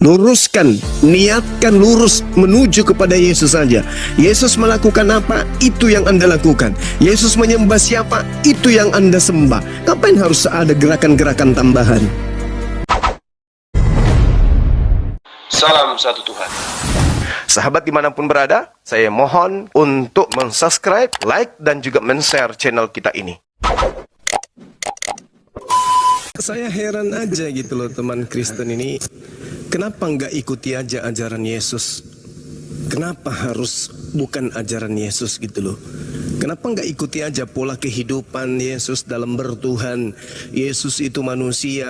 Luruskan, niatkan lurus menuju kepada Yesus saja. Yesus melakukan apa, itu yang Anda lakukan. Yesus menyembah siapa, itu yang Anda sembah. Ngapain harus ada gerakan-gerakan tambahan? Salam satu Tuhan. Sahabat dimanapun berada, saya mohon untuk mensubscribe, like, dan juga men-share channel kita ini. Saya heran aja gitu loh teman Kristen ini. Kenapa nggak ikuti aja ajaran Yesus? Kenapa harus bukan ajaran Yesus gitu loh? Kenapa nggak ikuti aja pola kehidupan Yesus dalam bertuhan? Yesus itu manusia,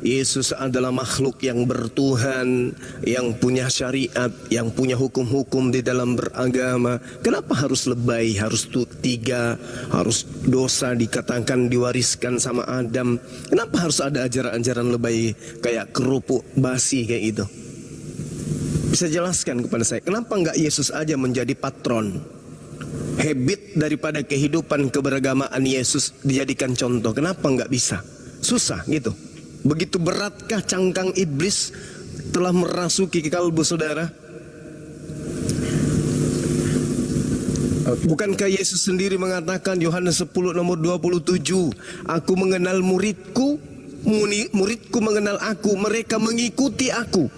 Yesus adalah makhluk yang bertuhan, yang punya syariat, yang punya hukum-hukum di dalam beragama. Kenapa harus lebay, harus tiga, harus dosa dikatakan diwariskan sama Adam? Kenapa harus ada ajaran-ajaran lebay kayak kerupuk basi kayak gitu? Bisa jelaskan kepada saya, kenapa nggak Yesus aja menjadi patron? Habit daripada kehidupan keberagamaan Yesus dijadikan contoh. Kenapa nggak bisa? Susah gitu. Begitu beratkah cangkang iblis telah merasuki kalbu saudara? Bukankah Yesus sendiri mengatakan Yohanes 10 nomor 27, aku mengenal muridku, muridku mengenal aku, mereka mengikuti aku.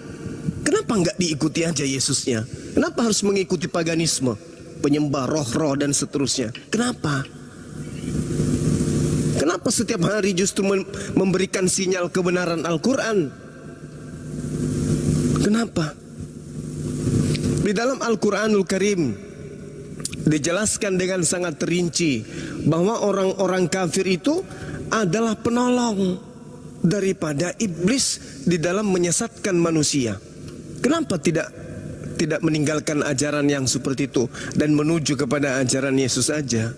Kenapa nggak diikuti aja Yesusnya? Kenapa harus mengikuti paganisme, penyembah roh-roh dan seterusnya? Kenapa? Kenapa setiap hari justru memberikan sinyal kebenaran Al-Quran? Kenapa? Di dalam Al-Quranul Karim dijelaskan dengan sangat terinci bahwa orang-orang kafir itu adalah penolong daripada iblis di dalam menyesatkan manusia. Kenapa tidak meninggalkan ajaran yang seperti itu dan menuju kepada ajaran Yesus saja?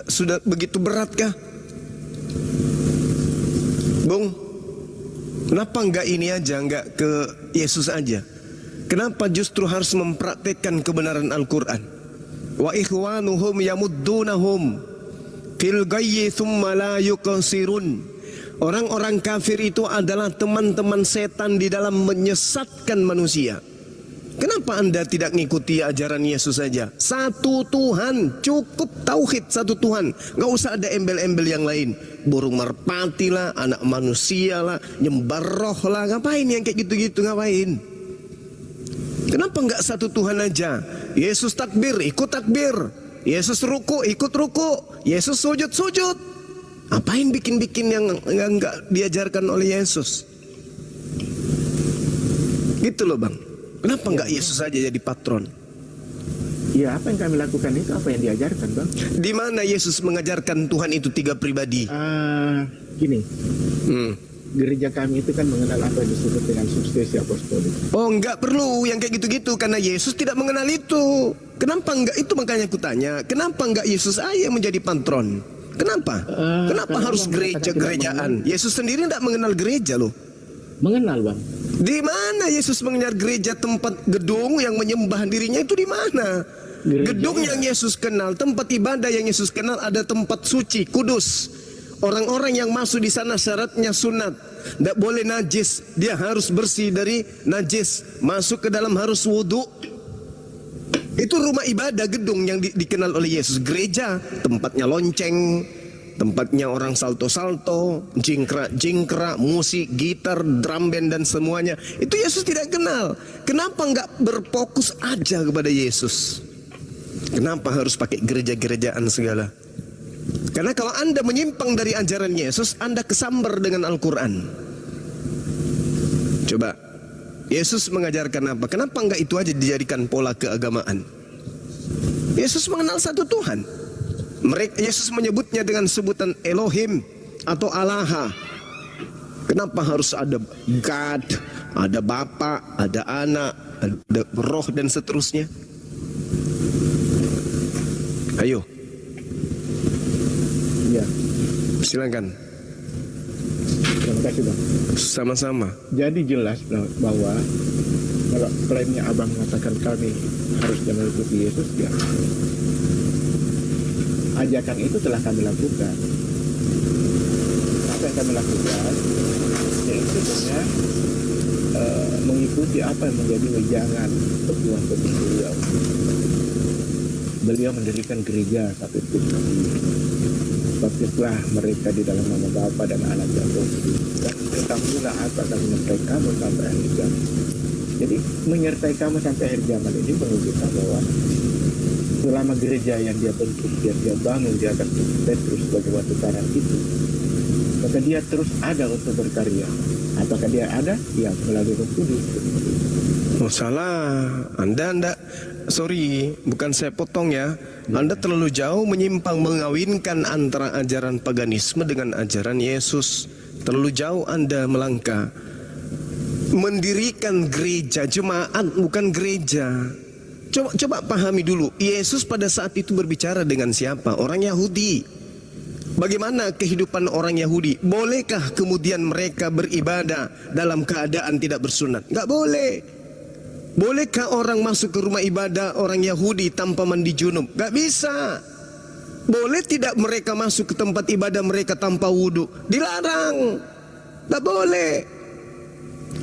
Sudah begitu beratkah? Bung, kenapa enggak ini aja, enggak ke Yesus aja? Kenapa justru harus mempraktekkan kebenaran Al-Quran? Wa ikhwanuhum yamuddunahum fil ghayyi thumma la yuqsirun. Orang-orang kafir itu adalah teman-teman setan di dalam menyesatkan manusia. Kenapa Anda tidak mengikuti ajaran Yesus saja? Satu Tuhan, cukup tauhid satu Tuhan. Gak usah ada embel-embel yang lain. Burung merpati lah, anak manusia lah, nyembah roh lah. Ngapain yang kayak gitu-gitu, ngapain? Kenapa nggak satu Tuhan aja? Yesus takbir, ikut takbir. Yesus ruku, ikut ruku. Yesus sujud, sujud. Apain bikin-bikin yang nggak diajarkan oleh Yesus? Gitu loh bang. Kenapa nggak Yesus aja jadi patron? Ya, apa yang kami lakukan itu apa yang diajarkan bang? Di mana Yesus mengajarkan Tuhan itu tiga pribadi? Gini, gereja kami itu kan mengenal apa yang disebut dengan substitusi apostolik. Oh nggak perlu yang kayak gitu-gitu karena Yesus tidak mengenal itu. Kenapa nggak itu, makanya aku tanya, kenapa nggak Yesus aja menjadi patron? Kenapa? Kenapa harus gereja-gerejaan? Yesus sendiri tidak mengenal gereja loh. Mengenal bang. Di mana Yesus mengenal gereja, tempat gedung yang menyembah dirinya itu di mana? Gedung yang Yesus kenal, tempat ibadah yang Yesus kenal, ada tempat suci, kudus. Orang-orang yang masuk di sana syaratnya sunat, tidak boleh najis, dia harus bersih dari najis. Masuk ke dalam harus wudhu. Itu rumah ibadah, gedung yang dikenal oleh Yesus. Gereja, tempatnya lonceng, tempatnya orang salto-salto, jingkrak-jingkrak, musik, gitar, drum band dan semuanya. Itu Yesus tidak kenal. Kenapa nggak berfokus aja kepada Yesus? Kenapa harus pakai gereja-gerejaan segala? Karena kalau Anda menyimpang dari ajaran Yesus, Anda kesambar dengan Al-Quran. Coba, Yesus mengajarkan apa? Kenapa enggak itu aja dijadikan pola keagamaan? Yesus mengenal satu Tuhan. Yesus menyebutnya dengan sebutan Elohim atau Allah. Kenapa harus ada God, ada Bapa, ada Anak, ada Roh dan seterusnya? Ayo. Ya. Silakan. Terima kasih bang. Sama-sama. Jadi jelas bahwa kalau klaimnya abang mengatakan kami harus mengikuti Yesus, ya ajakan itu telah kami lakukan. Apa yang kami lakukan yaitu sebetulnya mengikuti apa yang menjadi wejangan pejuang beliau. Beliau mendirikan gereja satu titik. Baptislah mereka di dalam nama Bapa dan Anak dan Roh Kudus. Dan ketahuilah aku akan menyertai kamu sampai akhir zaman. Jadi menyertai kamu sampai akhir zaman ini menunjukkan bahwa selama gereja yang dia bentuk, dia bangun di atas Petrus sebagai batu karang itu, maka dia terus ada untuk berkarya. Apakah dia ada? Ya, melalui Roh Kudus. Oh salah, Anda, sorry, bukan saya potong ya. Anda terlalu jauh menyimpang mengawinkan antara ajaran paganisme dengan ajaran Yesus. Terlalu jauh Anda melangkah. Mendirikan gereja, jemaat bukan gereja. Coba pahami dulu, Yesus pada saat itu berbicara dengan siapa? Orang Yahudi. Bagaimana kehidupan orang Yahudi? Bolehkah kemudian mereka beribadah dalam keadaan tidak bersunat? Enggak boleh. Bolehkah orang masuk ke rumah ibadah orang Yahudi tanpa mandi junub? Enggak bisa. Boleh tidak mereka masuk ke tempat ibadah mereka tanpa wudhu? Dilarang. Enggak boleh.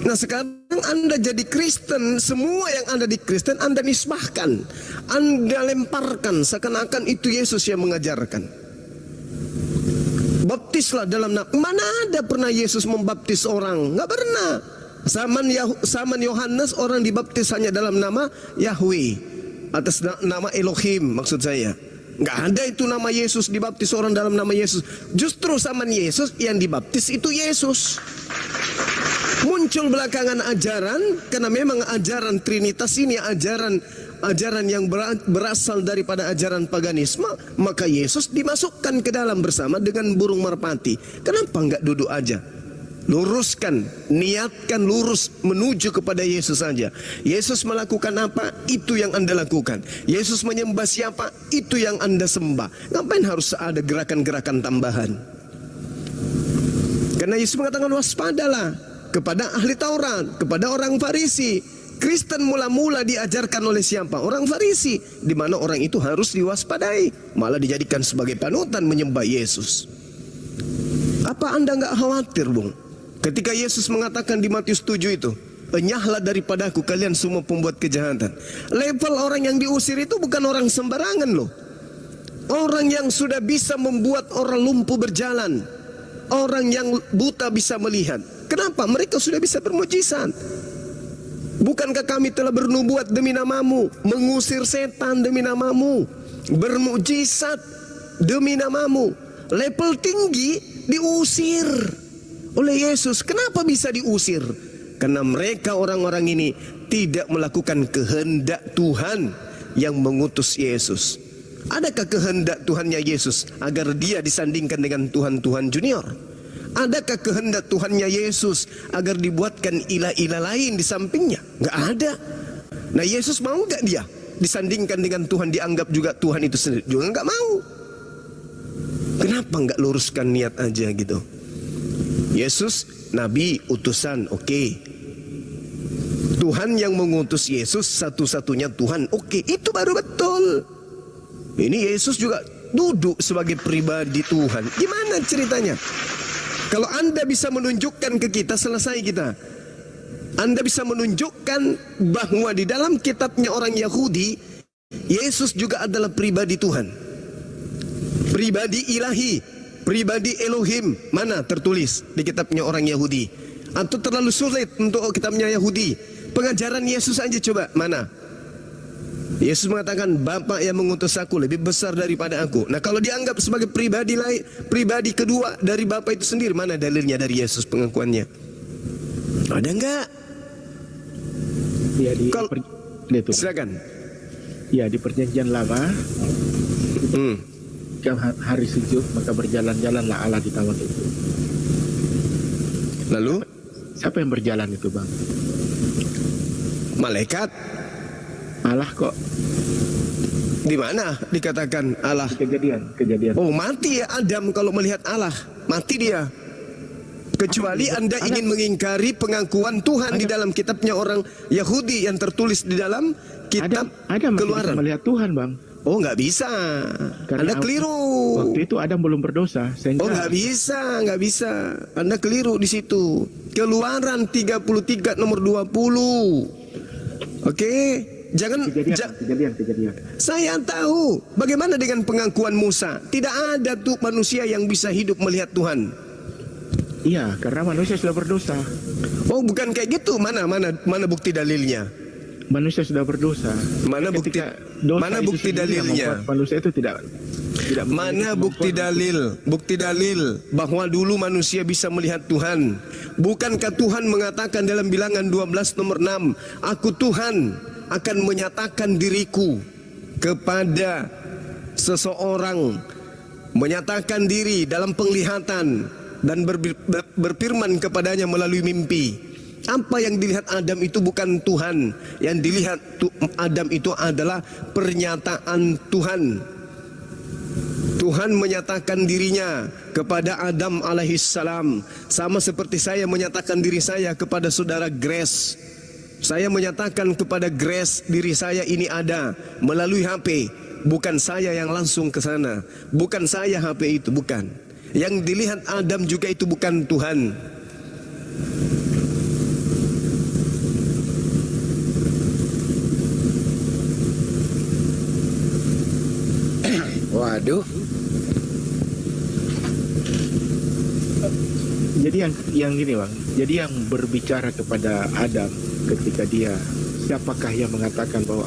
Nah sekarang Anda jadi Kristen, semua yang Anda di Kristen Anda nisbahkan, Anda lemparkan seakan-akan itu Yesus yang mengajarkan. Baptislah dalam nama. Mana ada pernah Yesus membaptis orang? Nggak pernah. Zaman Yohanes orang dibaptis hanya dalam nama Yahweh, atas nama Elohim maksud saya. Nggak ada itu nama Yesus dibaptis orang dalam nama Yesus. Justru zaman Yesus yang dibaptis itu Yesus. Muncul belakangan ajaran, karena memang ajaran Trinitas ini ajaran yang berasal daripada ajaran paganisme, maka Yesus dimasukkan ke dalam bersama dengan burung merpati. Kenapa enggak duduk aja? Luruskan, niatkan lurus menuju kepada Yesus saja. Yesus melakukan apa? Itu yang Anda lakukan. Yesus menyembah siapa? Itu yang Anda sembah. Ngapain harus ada gerakan-gerakan tambahan? Karena Yesus mengatakan waspadalah kepada ahli Taurat, kepada orang Farisi. Kristen mula-mula diajarkan oleh siapa? Orang Farisi, di mana orang itu harus diwaspadai, malah dijadikan sebagai panutan menyembah Yesus. Apa Anda nggak khawatir, Bung? Ketika Yesus mengatakan di Matius 7 itu, enyahlah daripadaku kalian semua pembuat kejahatan. Level orang yang diusir itu bukan orang sembarangan loh. Orang yang sudah bisa membuat orang lumpuh berjalan, orang yang buta bisa melihat. Kenapa? Mereka sudah bisa bermujizat. Bukankah kami telah bernubuat demi namamu, mengusir setan demi namamu, bermujizat demi namamu. Level tinggi diusir oleh Yesus. Kenapa bisa diusir? Karena mereka orang-orang ini tidak melakukan kehendak Tuhan yang mengutus Yesus. Adakah kehendak Tuhannya Yesus agar dia disandingkan dengan Tuhan-Tuhan junior? Adakah kehendak Tuhannya Yesus agar dibuatkan ilah-ilah lain di sampingnya? Nggak ada. Nah Yesus mau nggak dia disandingkan dengan Tuhan, dianggap juga Tuhan itu sendiri? Juga nggak mau. Kenapa nggak luruskan niat aja gitu? Yesus nabi utusan, oke. Tuhan yang mengutus Yesus satu-satunya Tuhan, oke. Itu baru betul. Ini Yesus juga duduk sebagai pribadi Tuhan. Gimana ceritanya? Kalau Anda bisa menunjukkan ke kita, selesai kita. Anda bisa menunjukkan bahwa di dalam kitabnya orang Yahudi, Yesus juga adalah pribadi Tuhan, pribadi ilahi, pribadi Elohim. Mana tertulis di kitabnya orang Yahudi? Atau terlalu sulit untuk kitabnya Yahudi? Pengajaran Yesus aja coba, mana? Yesus mengatakan Bapa yang mengutus aku lebih besar daripada aku. Nah kalau dianggap sebagai pribadi lain, pribadi kedua dari Bapa itu sendiri, mana dalilnya dari Yesus pengakuannya? Ada enggak? Ya, silakan. Ya di perjanjian lama, hari sejuk maka berjalan-jalanlah Allah di taman itu. Lalu? Siapa yang berjalan itu, Bang? Malaikat. Allah kok. Di mana dikatakan Allah? Kejadian. Oh, mati ya Adam kalau melihat Allah. Mati dia. Kecuali Anda ingin mengingkari pengakuan Tuhan di dalam kitabnya orang Yahudi yang tertulis di dalam kitab Adam Keluaran. melihat Tuhan, Bang. Oh, nggak bisa. Anda keliru. Waktu itu Adam belum berdosa, sehingga Oh, nggak bisa. Anda keliru di situ. Keluaran 33 nomor 20. Oke, jangan. kejadian. Saya tahu. Bagaimana dengan pengakuan Musa? Tidak ada tuh manusia yang bisa hidup melihat Tuhan. Iya, karena manusia sudah berdosa. Oh, bukan kayak gitu. Mana bukti dalilnya? Manusia sudah berdosa. Mana bukti? Ketika dosa Mana itu bukti sendiri yang dalilnya? membuat manusia itu tidak Mana bukti dalil bahwa dulu manusia bisa melihat Tuhan? Bukankah Tuhan mengatakan dalam Bilangan 12 nomor 6, Aku Tuhan akan menyatakan diriku kepada seseorang, menyatakan diri dalam penglihatan dan berfirman kepadanya melalui mimpi. Apa yang dilihat Adam itu bukan Tuhan. Yang dilihat Adam itu adalah pernyataan Tuhan. Tuhan menyatakan dirinya kepada Adam alaihissalam, sama seperti saya menyatakan diri saya kepada saudara Grace. Saya menyatakan kepada Grace diri saya ini ada melalui HP. Bukan saya yang langsung ke sana. Bukan saya HP itu, bukan. Yang dilihat Adam juga itu bukan Tuhan. Waduh. Jadi yang gini bang, jadi yang berbicara kepada Adam ketika dia, siapakah yang mengatakan bahwa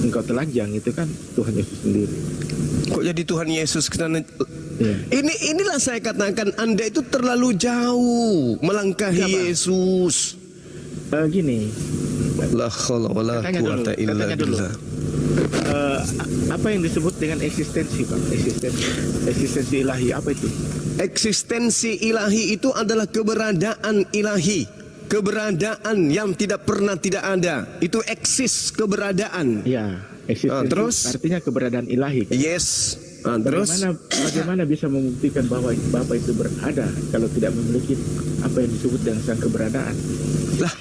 engkau telanjang, itu kan Tuhan Yesus sendiri. Kok jadi Tuhan Yesus kesana? Ya. Inilah saya katakan Anda itu terlalu jauh melangkahi Kenapa? Yesus. Gini, La haula wala quwata illa billah. apa yang disebut dengan eksistensi bang? Eksistensi ilahi, apa itu? Eksistensi ilahi itu adalah keberadaan ilahi. Keberadaan yang tidak pernah tidak ada. Itu eksis, keberadaan. Ya, eksistensi terus? artinya keberadaan ilahi kan? Yes. Terus? Bagaimana bisa membuktikan bahwa Bapa itu berada kalau tidak memiliki apa yang disebut dengan sang keberadaan? Lah,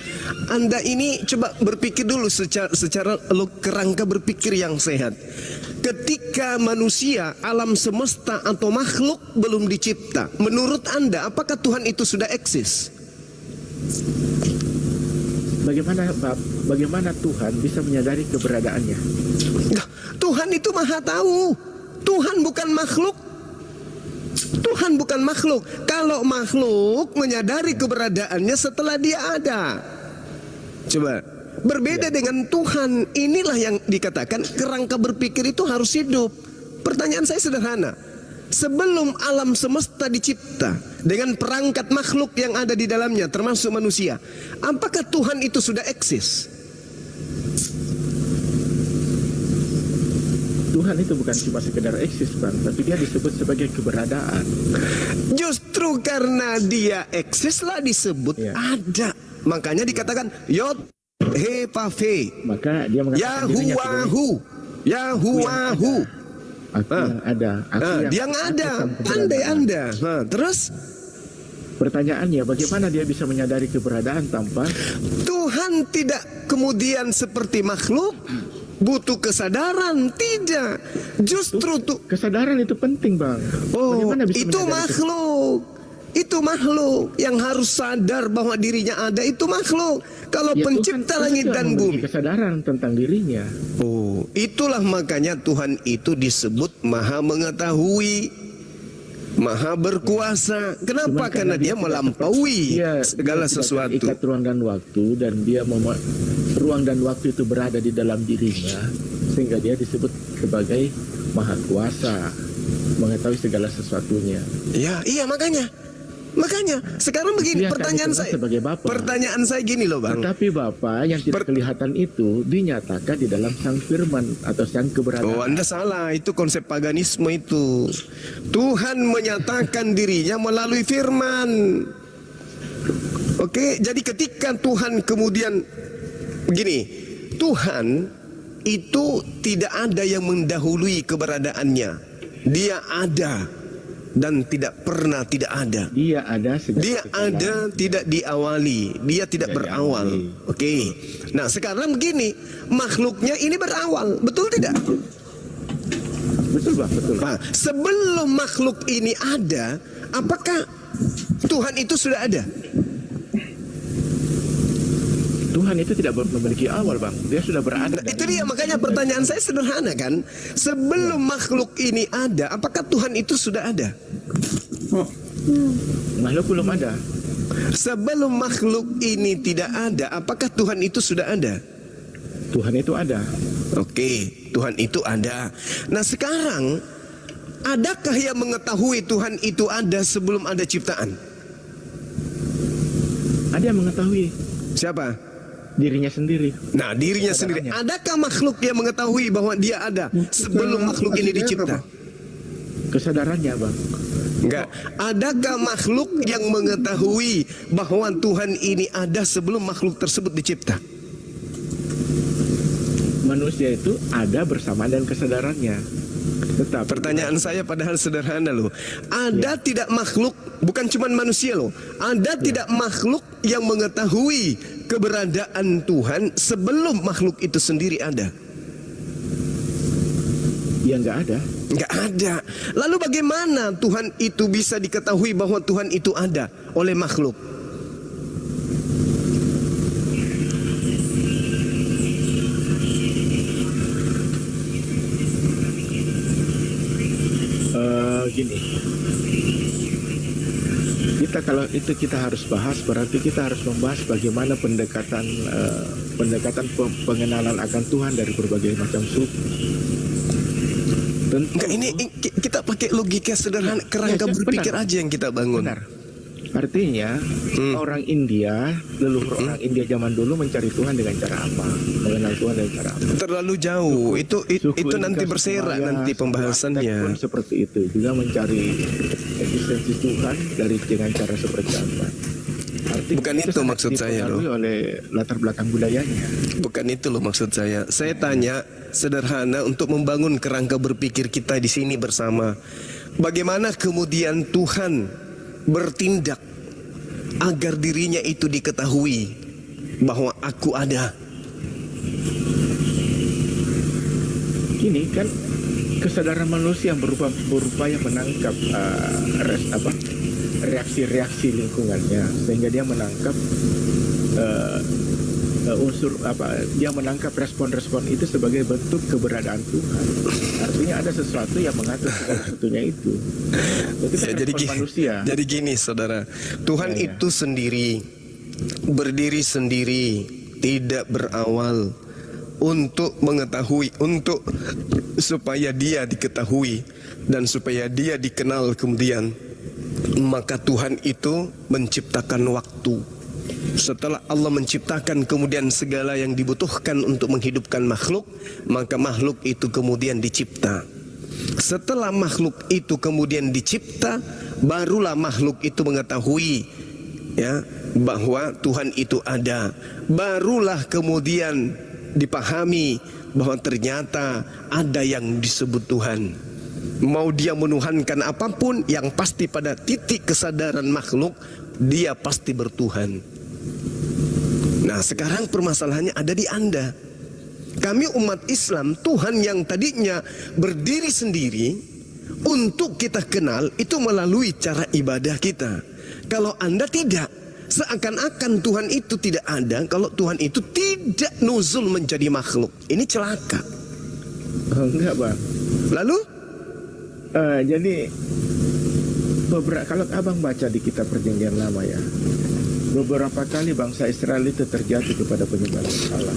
Anda ini coba berpikir dulu secara kerangka berpikir yang sehat. Ketika manusia, alam semesta atau makhluk belum dicipta, menurut Anda apakah Tuhan itu sudah eksis? Bagaimana Tuhan bisa menyadari keberadaannya? Nah, Tuhan itu maha tahu. Tuhan bukan makhluk. Tuhan bukan makhluk. Kalau makhluk menyadari keberadaannya setelah dia ada. Coba, berbeda dengan Tuhan. Inilah yang dikatakan kerangka berpikir itu harus hidup. Pertanyaan saya sederhana. Sebelum alam semesta dicipta dengan perangkat makhluk yang ada di dalamnya termasuk manusia, apakah Tuhan itu sudah eksis? Tuhan itu bukan cuma sekedar eksis bang, tapi dia disebut sebagai keberadaan. Justru karena dia eksislah disebut Ya. ada. Makanya dikatakan Yod He Pave Maka dia mengatakan dirinya Yahuwahu Yahuwahu. aku yang ada. Dia yang ada. sang keberadaan. Andai Anda. Terus Pertanyaannya, bagaimana dia bisa menyadari keberadaan tanpa Tuhan tidak kemudian seperti makhluk butuh kesadaran, tidak. Justru tuh kesadaran itu penting bang? Bagaimana bisa itu menyadari makhluk. Itu makhluk yang harus sadar bahwa dirinya ada. Itu makhluk. Kalau Ya, pencipta Tuhan langit juga dan memiliki bumi. kesadaran tentang dirinya. Oh, itulah makanya Tuhan itu disebut Maha Mengetahui, Maha Berkuasa. Kenapa? Cuma Karena dia melampaui segala dia tidak sesuatu. terikat ruang dan waktu, dan dia ruang dan waktu itu berada di dalam dirinya, sehingga dia disebut sebagai Maha Kuasa, mengetahui segala sesuatunya. Ya, iya makanya sekarang begini Dia pertanyaan kami kenal saya. sebagai Bapa. Pertanyaan saya gini loh, Bang. Tetapi Bapa yang tidak kelihatan itu dinyatakan di dalam Sang Firman atau Sang Keberadaan. Oh, Anda salah. Itu konsep paganisme itu. Tuhan menyatakan dirinya melalui firman. Oke, jadi ketika Tuhan kemudian begini, Tuhan itu tidak ada yang mendahului keberadaannya. Dia ada dan tidak pernah tidak ada. Dia ada sejak Dia ada tidak diawali. Dia tidak berawal. Oke. Nah, sekarang begini, makhluknya ini berawal, betul tidak? Betul bang, betul. Nah, sebelum makhluk ini ada, apakah Tuhan itu sudah ada? Tuhan itu tidak memiliki awal bang, dia sudah berada. Nah, itu dia, makanya pertanyaan saya sederhana kan. Sebelum makhluk ini ada, apakah Tuhan itu sudah ada? Makhluk belum ada. Sebelum makhluk ini tidak ada, apakah Tuhan itu sudah ada? Tuhan itu ada. Oke, Tuhan itu ada. Nah sekarang, adakah yang mengetahui Tuhan itu ada sebelum ada ciptaan? Ada yang mengetahui Siapa? dirinya sendiri. Nah, dirinya sendiri. Adakah makhluk yang mengetahui bahwa dia ada sebelum makhluk ini dicipta? Kesadarannya bang. Enggak. Adakah makhluk yang mengetahui bahwa Tuhan ini ada sebelum makhluk tersebut dicipta? Manusia itu ada bersama dan kesadarannya. Tetapi Pertanyaan saya padahal sederhana loh. Ada tidak makhluk, bukan cuma manusia loh. Ada tidak makhluk yang mengetahui keberadaan Tuhan sebelum makhluk itu sendiri ada? ya nggak ada. Nggak ada. Lalu bagaimana Tuhan itu bisa diketahui bahwa Tuhan itu ada oleh makhluk? Gini, kalau itu kita harus bahas, berarti kita harus membahas bagaimana pendekatan pengenalan akan Tuhan dari berbagai macam suku. Tentu, Enggak, ini kita pakai logika sederhana, kerangka berpikir benar. aja yang kita bangun. Benar. Artinya orang India, leluhur orang India zaman dulu mencari Tuhan dengan cara apa? Mengenal Tuhan dengan cara apa? Terlalu jauh. Suku Itu nanti Inka, berserak Sumaya, nanti pun pembahasannya. seperti itu juga mencari eksistensi Tuhan dengan cara seperti apa? Artinya Bukan itu sangat maksud saya loh. dipengaruhi oleh latar belakang budayanya. Bukan itu loh maksud saya. Saya tanya sederhana untuk membangun kerangka berpikir kita di sini bersama. Bagaimana kemudian Tuhan bertindak agar dirinya itu diketahui bahwa aku ada. Ini kan kesadaran manusia yang berupaya menangkap reaksi-reaksi lingkungannya, sehingga dia menangkap dia menangkap respon-respon itu sebagai bentuk keberadaan Tuhan. Artinya ada sesuatu yang mengatur segala sesuatunya itu. Manusia. Jadi gini saudara, Tuhan itu sendiri, berdiri sendiri, tidak berawal, untuk mengetahui, supaya dia diketahui dan supaya dia dikenal kemudian, maka Tuhan itu menciptakan waktu. Setelah Allah menciptakan kemudian segala yang dibutuhkan untuk menghidupkan makhluk, maka makhluk itu kemudian dicipta. Setelah makhluk itu kemudian dicipta, barulah makhluk itu mengetahui ya bahwa Tuhan itu ada. Barulah kemudian dipahami bahwa ternyata ada yang disebut Tuhan. Mau dia menuhankan apapun, yang pasti pada titik kesadaran makhluk dia pasti bertuhan. Nah sekarang permasalahannya ada di Anda. Kami umat Islam, Tuhan yang tadinya berdiri sendiri untuk kita kenal itu melalui cara ibadah kita. Kalau Anda tidak, seakan-akan Tuhan itu tidak ada kalau Tuhan itu tidak nuzul menjadi makhluk. Ini celaka. Enggak bang. Lalu? Jadi kalau abang baca di kitab Perjanjian Lama ya, beberapa kali bangsa Israel itu terjatuh kepada penyembahan Allah.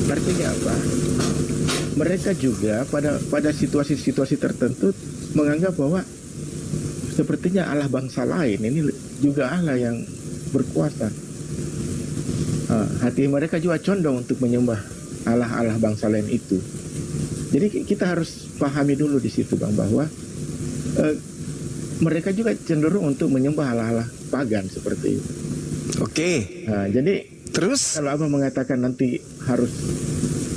Artinya apa? Mereka juga pada situasi-situasi tertentu menganggap bahwa sepertinya Allah bangsa lain ini juga Allah yang berkuasa. Hati mereka juga condong untuk menyembah Allah-Allah bangsa lain itu. Jadi kita harus pahami dulu di situ bang, bahwa mereka juga cenderung untuk menyembah Allah-Allah pagan seperti itu. Oke. Jadi terus kalau abang mengatakan nanti harus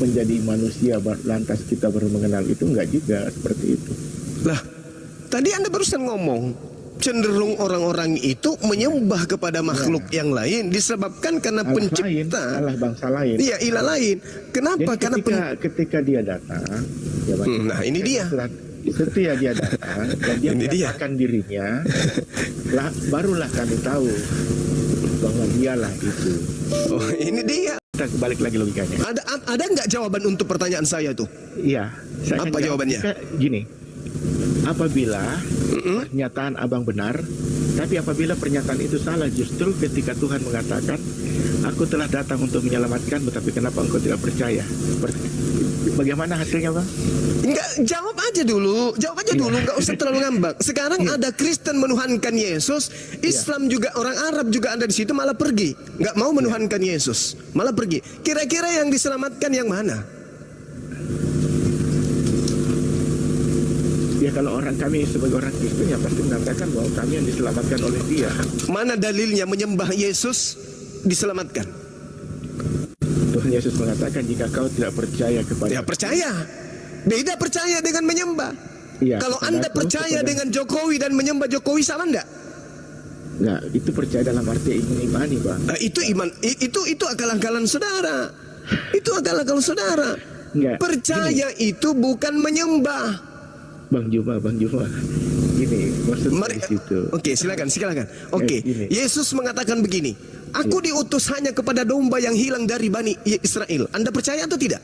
menjadi manusia lantas kita baru mengenal itu, enggak juga seperti itu. Lah, tadi Anda barusan ngomong cenderung orang-orang itu menyembah kepada makhluk yang lain disebabkan karena Allah lain, pencipta. Allah bangsa lain. Iya, ilah lain. Kenapa? Jadi ketika dia datang, ya, Nah, ini dia. Setelah dia datang dan dia Ini dia. menyatakan dirinya, barulah kami tahu bahwa dialah itu. Oh, ini dia. Kita balik lagi logikanya. Ada nggak jawaban untuk pertanyaan saya tuh? Iya. Saya Apa akan jawabannya? Gini, apabila pernyataan abang benar, tapi apabila pernyataan itu salah, justru ketika Tuhan mengatakan, aku telah datang untuk menyelamatkan, tetapi kenapa engkau tidak percaya? Bagaimana hasilnya, Bang? Enggak, jawab aja dulu, nggak usah terlalu ngambek. Sekarang ada Kristen menuhankan Yesus, Islam juga, orang Arab juga ada di situ, malah pergi, nggak mau menuhankan Yesus, malah pergi. Kira-kira yang diselamatkan yang mana? Ya kalau kami sebagai orang Kristen ya pasti mengatakan bahwa kami yang diselamatkan oleh Dia. Mana dalilnya menyembah Yesus diselamatkan? Tuhan Yesus mengatakan jika kau tidak percaya kepada Ya percaya. Beda percaya dengan menyembah. Ya, Kalau Anda percaya dengan Jokowi dan menyembah Jokowi sama enggak? Nah, itu percaya dalam arti imani, Bang. Nah, itu iman, itu akal-akalan saudara. Itu akal-akalan saudara. Enggak. Percaya itu bukan menyembah. Bang Juma. Gini, maksudnya di situ. Oke, silakan. Oke, Gini. Yesus mengatakan begini. Aku diutus hanya kepada domba yang hilang dari Bani Israel. Anda percaya atau tidak?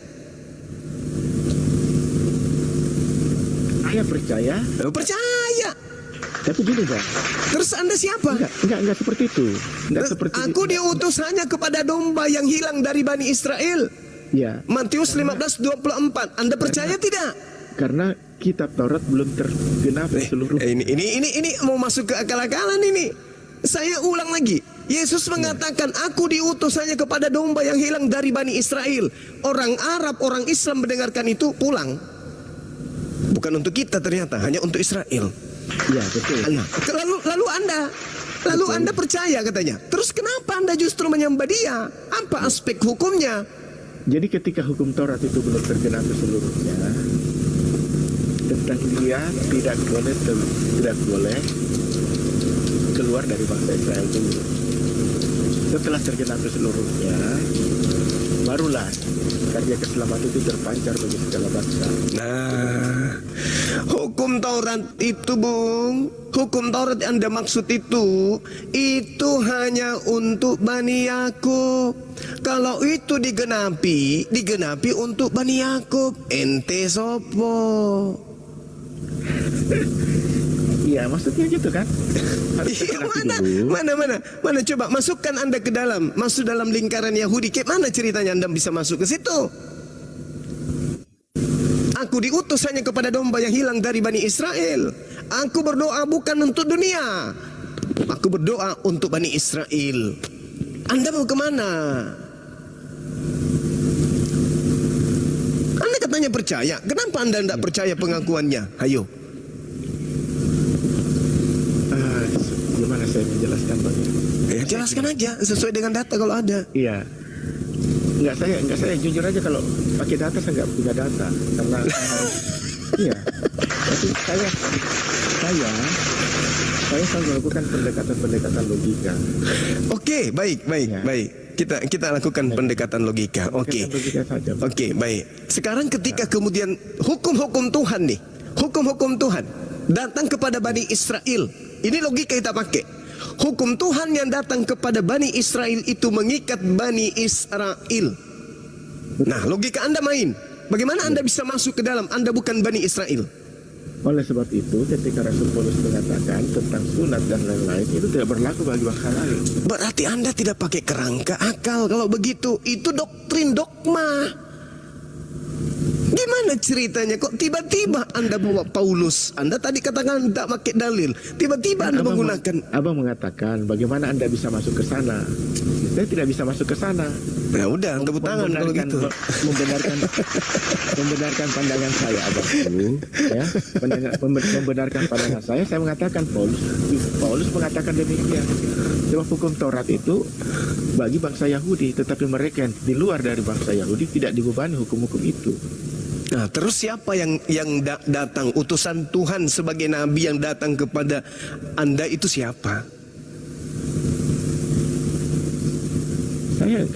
Saya percaya. Percaya. Tapi gini, Bang. Terus Anda siapa? Enggak seperti itu. Aku diutus hanya kepada domba yang hilang dari Bani Israel. Ya. Matius 15:24. Anda percaya tidak? Karena kitab Taurat belum tergenapi seluruh. Ini mau masuk ke akal-akalan ini. Saya ulang lagi. Yesus mengatakan, aku diutus hanya kepada domba yang hilang dari Bani Israel. Orang Arab, orang Islam mendengarkan itu pulang. Bukan untuk kita ternyata, hanya untuk Israel. Ya, betul. Nah, lalu Anda percaya katanya. Terus kenapa Anda justru menyembah dia? Apa aspek hukumnya? Jadi ketika hukum Taurat itu belum tergenapi seluruhnya, tentang dia tidak boleh keluar dari bangsa Israel dulu. Setelah tergenapi seluruhnya, barulah karya keselamatan itu terpancar bagi segala bangsa. Nah, hukum Taurat itu, Bung, hukum Taurat yang Anda maksud itu hanya untuk Bani Yakub. Kalau itu digenapi untuk Bani Yakub. Ente sopo? Iya, maksudnya gitu kan? Harus tergenapi dulu. Mana coba masukkan Anda ke dalam, masuk dalam lingkaran Yahudi. Kayak mana ceritanya Anda bisa masuk ke situ? Aku diutus hanya kepada domba yang hilang dari Bani Israel. Aku berdoa bukan untuk dunia. Aku berdoa untuk Bani Israel. Anda mau kemana? Anda katanya percaya. Kenapa Anda tidak percaya pengakuannya? Ayo. Gimana saya menjelaskan, Bang? Ya, jelaskan aja sesuai dengan data kalau ada. Iya. Enggak saya jujur aja kalau pakai data saya nggak punya data karena iya. Tapi saya selalu melakukan pendekatan logika. Oke, baik. Ya. Baik. Kita lakukan pendekatan logika. Oke. Logika saja. Oke, baik. Sekarang ketika kemudian hukum-hukum Tuhan nih, hukum-hukum Tuhan datang kepada Bani Israel. Ini logika kita pakai. Hukum Tuhan yang datang kepada Bani Israel itu mengikat Bani Israel. Nah, logika Anda main. Bagaimana Anda bisa masuk ke dalam? Anda bukan Bani Israel. Oleh sebab itu, ketika Rasul Paulus mengatakan tentang sunat dan lain-lain, itu tidak berlaku bagi bangsa lain. Berarti Anda tidak pakai kerangka akal kalau begitu. Itu doktrin, dogma. Gimana ceritanya? Kok tiba-tiba Anda bawa Paulus? Anda tadi katakan tidak pakai dalil. Tiba-tiba Anda menggunakan. Abang mengatakan bagaimana Anda bisa masuk ke sana? Saya tidak bisa masuk ke sana. Ya udah, tepuk tangan kalau gitu. Membenarkan pandangan saya, abangku. Ya, membenarkan pandangan saya mengatakan Paulus mengatakan demikian. Sebab hukum Taurat itu bagi bangsa Yahudi, tetapi mereka yang di luar dari bangsa Yahudi tidak dibebani hukum-hukum itu. Nah, terus siapa yang datang? Utusan Tuhan sebagai nabi yang datang kepada Anda itu siapa?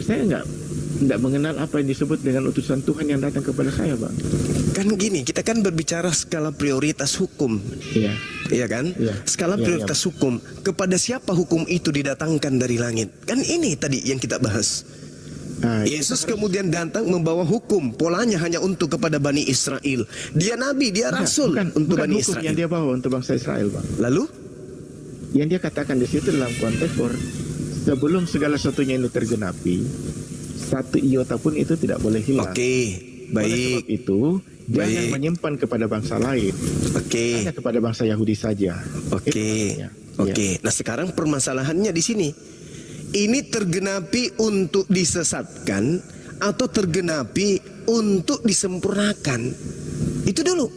Saya nggak mengenal apa yang disebut dengan utusan Tuhan yang datang kepada saya, Bang. Kan gini, kita kan berbicara skala prioritas hukum. Iya. Iya kan? Iya. Skala Iya, prioritas hukum. Kepada siapa hukum itu didatangkan dari langit? Kan ini tadi yang kita bahas. Nah, Yesus kemudian datang membawa hukum. Polanya hanya untuk kepada Bani Israel. Dia nabi, dia rasul untuk bukan Bani hukum Israel. yang dia bawa untuk bangsa Israel, Bang. Lalu? Yang dia katakan di situ dalam konteks sebelum segala sesuatunya ini tergenapi, satu iota pun itu tidak boleh hilang. Oke, Oleh baik. sebab itu, jangan Baik. menyimpan kepada bangsa lain, Oke. hanya kepada bangsa Yahudi saja. Oke. Itu maksudnya. Oke. Nah, sekarang permasalahannya di sini. Ini tergenapi untuk disesatkan atau tergenapi untuk disempurnakan? Itu dulu.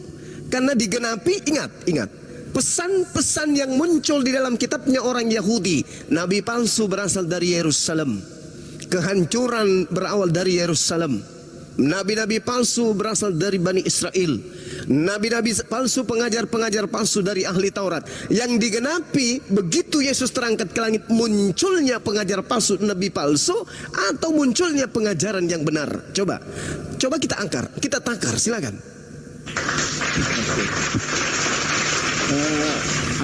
Karena digenapi, ingat. Pesan-pesan yang muncul di dalam kitabnya orang Yahudi. Nabi palsu berasal dari Yerusalem. Kehancuran berawal dari Yerusalem. Nabi-nabi palsu berasal dari Bani Israel. Nabi-nabi palsu, pengajar-pengajar palsu dari ahli Taurat. Yang digenapi begitu Yesus terangkat ke langit, munculnya pengajar palsu, nabi palsu, atau munculnya pengajaran yang benar. Coba kita takar, silakan.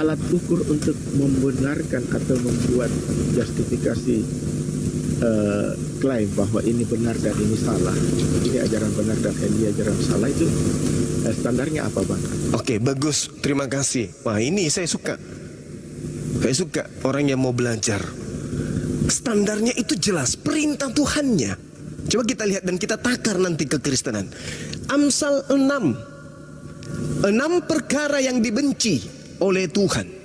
Alat ukur untuk membenarkan atau membuat justifikasi klaim bahwa ini benar dan ini salah, ini ajaran benar dan ini ajaran salah, itu standarnya apa, Bang? Oke, bagus, terima kasih. Wah, ini saya suka orang yang mau belajar. Standarnya itu jelas, perintah Tuhannya. Coba kita lihat dan kita takar nanti kekristenan. Amsal 6 perkara yang dibenci oleh Tuhan.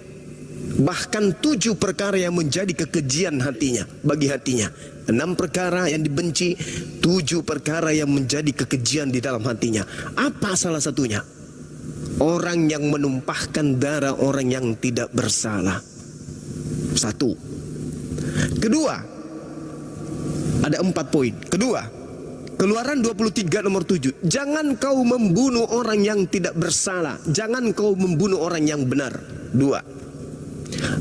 Bahkan 7 perkara yang menjadi kekejian bagi hatinya. 6 perkara yang dibenci, 7 perkara yang menjadi kekejian di dalam hatinya. Apa salah satunya? Orang yang menumpahkan darah orang yang tidak bersalah. 1. Kedua, ada 4 poin. Kedua, Keluaran 23 nomor 7. Jangan kau membunuh orang yang tidak bersalah. Jangan kau membunuh orang yang benar. 2.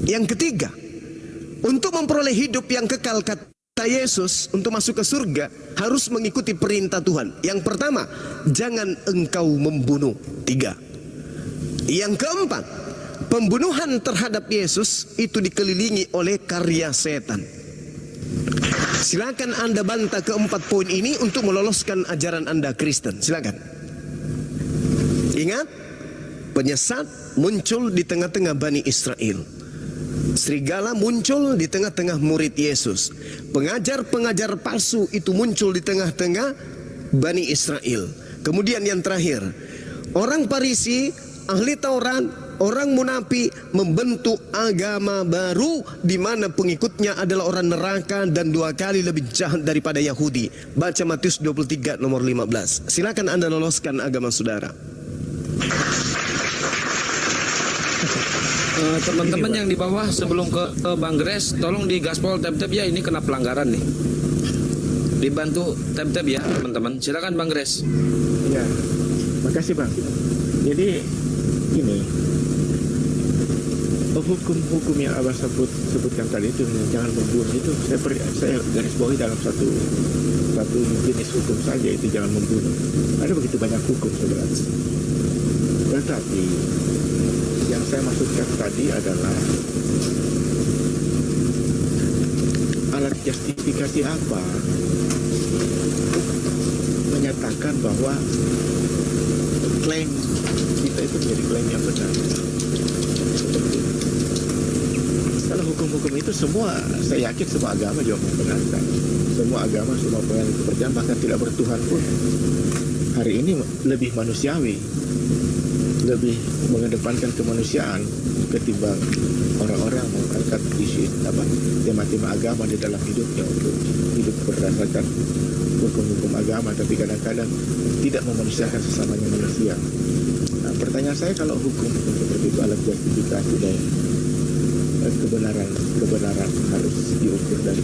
Yang ketiga, untuk memperoleh hidup yang kekal, kata Yesus, untuk masuk ke surga harus mengikuti perintah Tuhan. Yang pertama, jangan engkau membunuh. 3. Yang keempat, pembunuhan terhadap Yesus itu dikelilingi oleh karya setan. Silakan Anda bantah keempat poin ini untuk meloloskan ajaran Anda Kristen. Silakan. Ingat, penyesat muncul di tengah-tengah Bani Israel. Serigala muncul di tengah-tengah murid Yesus. Pengajar-pengajar palsu itu muncul di tengah-tengah Bani Israel. Kemudian yang terakhir, orang Farisi, ahli Taurat, orang munafik membentuk agama baru di mana pengikutnya adalah orang neraka dan 2 kali lebih jahat daripada Yahudi. Baca Matius 23 nomor 15. Silakan Anda loloskan agama saudara. Teman-teman yang di bawah sebelum ke Bang Grace, tolong di gaspol tab-tab ya, ini kena pelanggaran nih. Dibantu tab-tab ya teman-teman. Silakan Bang Grace. Ya, makasih, Bang. Jadi ini hukum-hukum yang Abang sebutkan tadi itu, jangan membunuh, itu saya garis bawahi dalam satu jenis hukum saja, itu jangan membunuh. Ada begitu banyak hukum sebenarnya. Tetapi yang saya maksudkan tadi adalah alat justifikasi apa menyatakan bahwa klaim kita itu menjadi klaim yang benar. Kalau hukum-hukum itu semua, saya yakin semua agama juga membenarkan. Semua agama, semua kepercayaan, bahkan tidak bertuhan pun hari ini lebih manusiawi, lebih mengedepankan kemanusiaan ketimbang orang-orang mengangkat isu tema-tema agama di dalam hidupnya untuk hidup berdasarkan hukum-hukum agama, tapi kadang-kadang tidak memanusiakan sesamanya manusia. Nah, pertanyaan saya, kalau hukum seperti itu alat justifikasi dan kebenaran harus diukur dari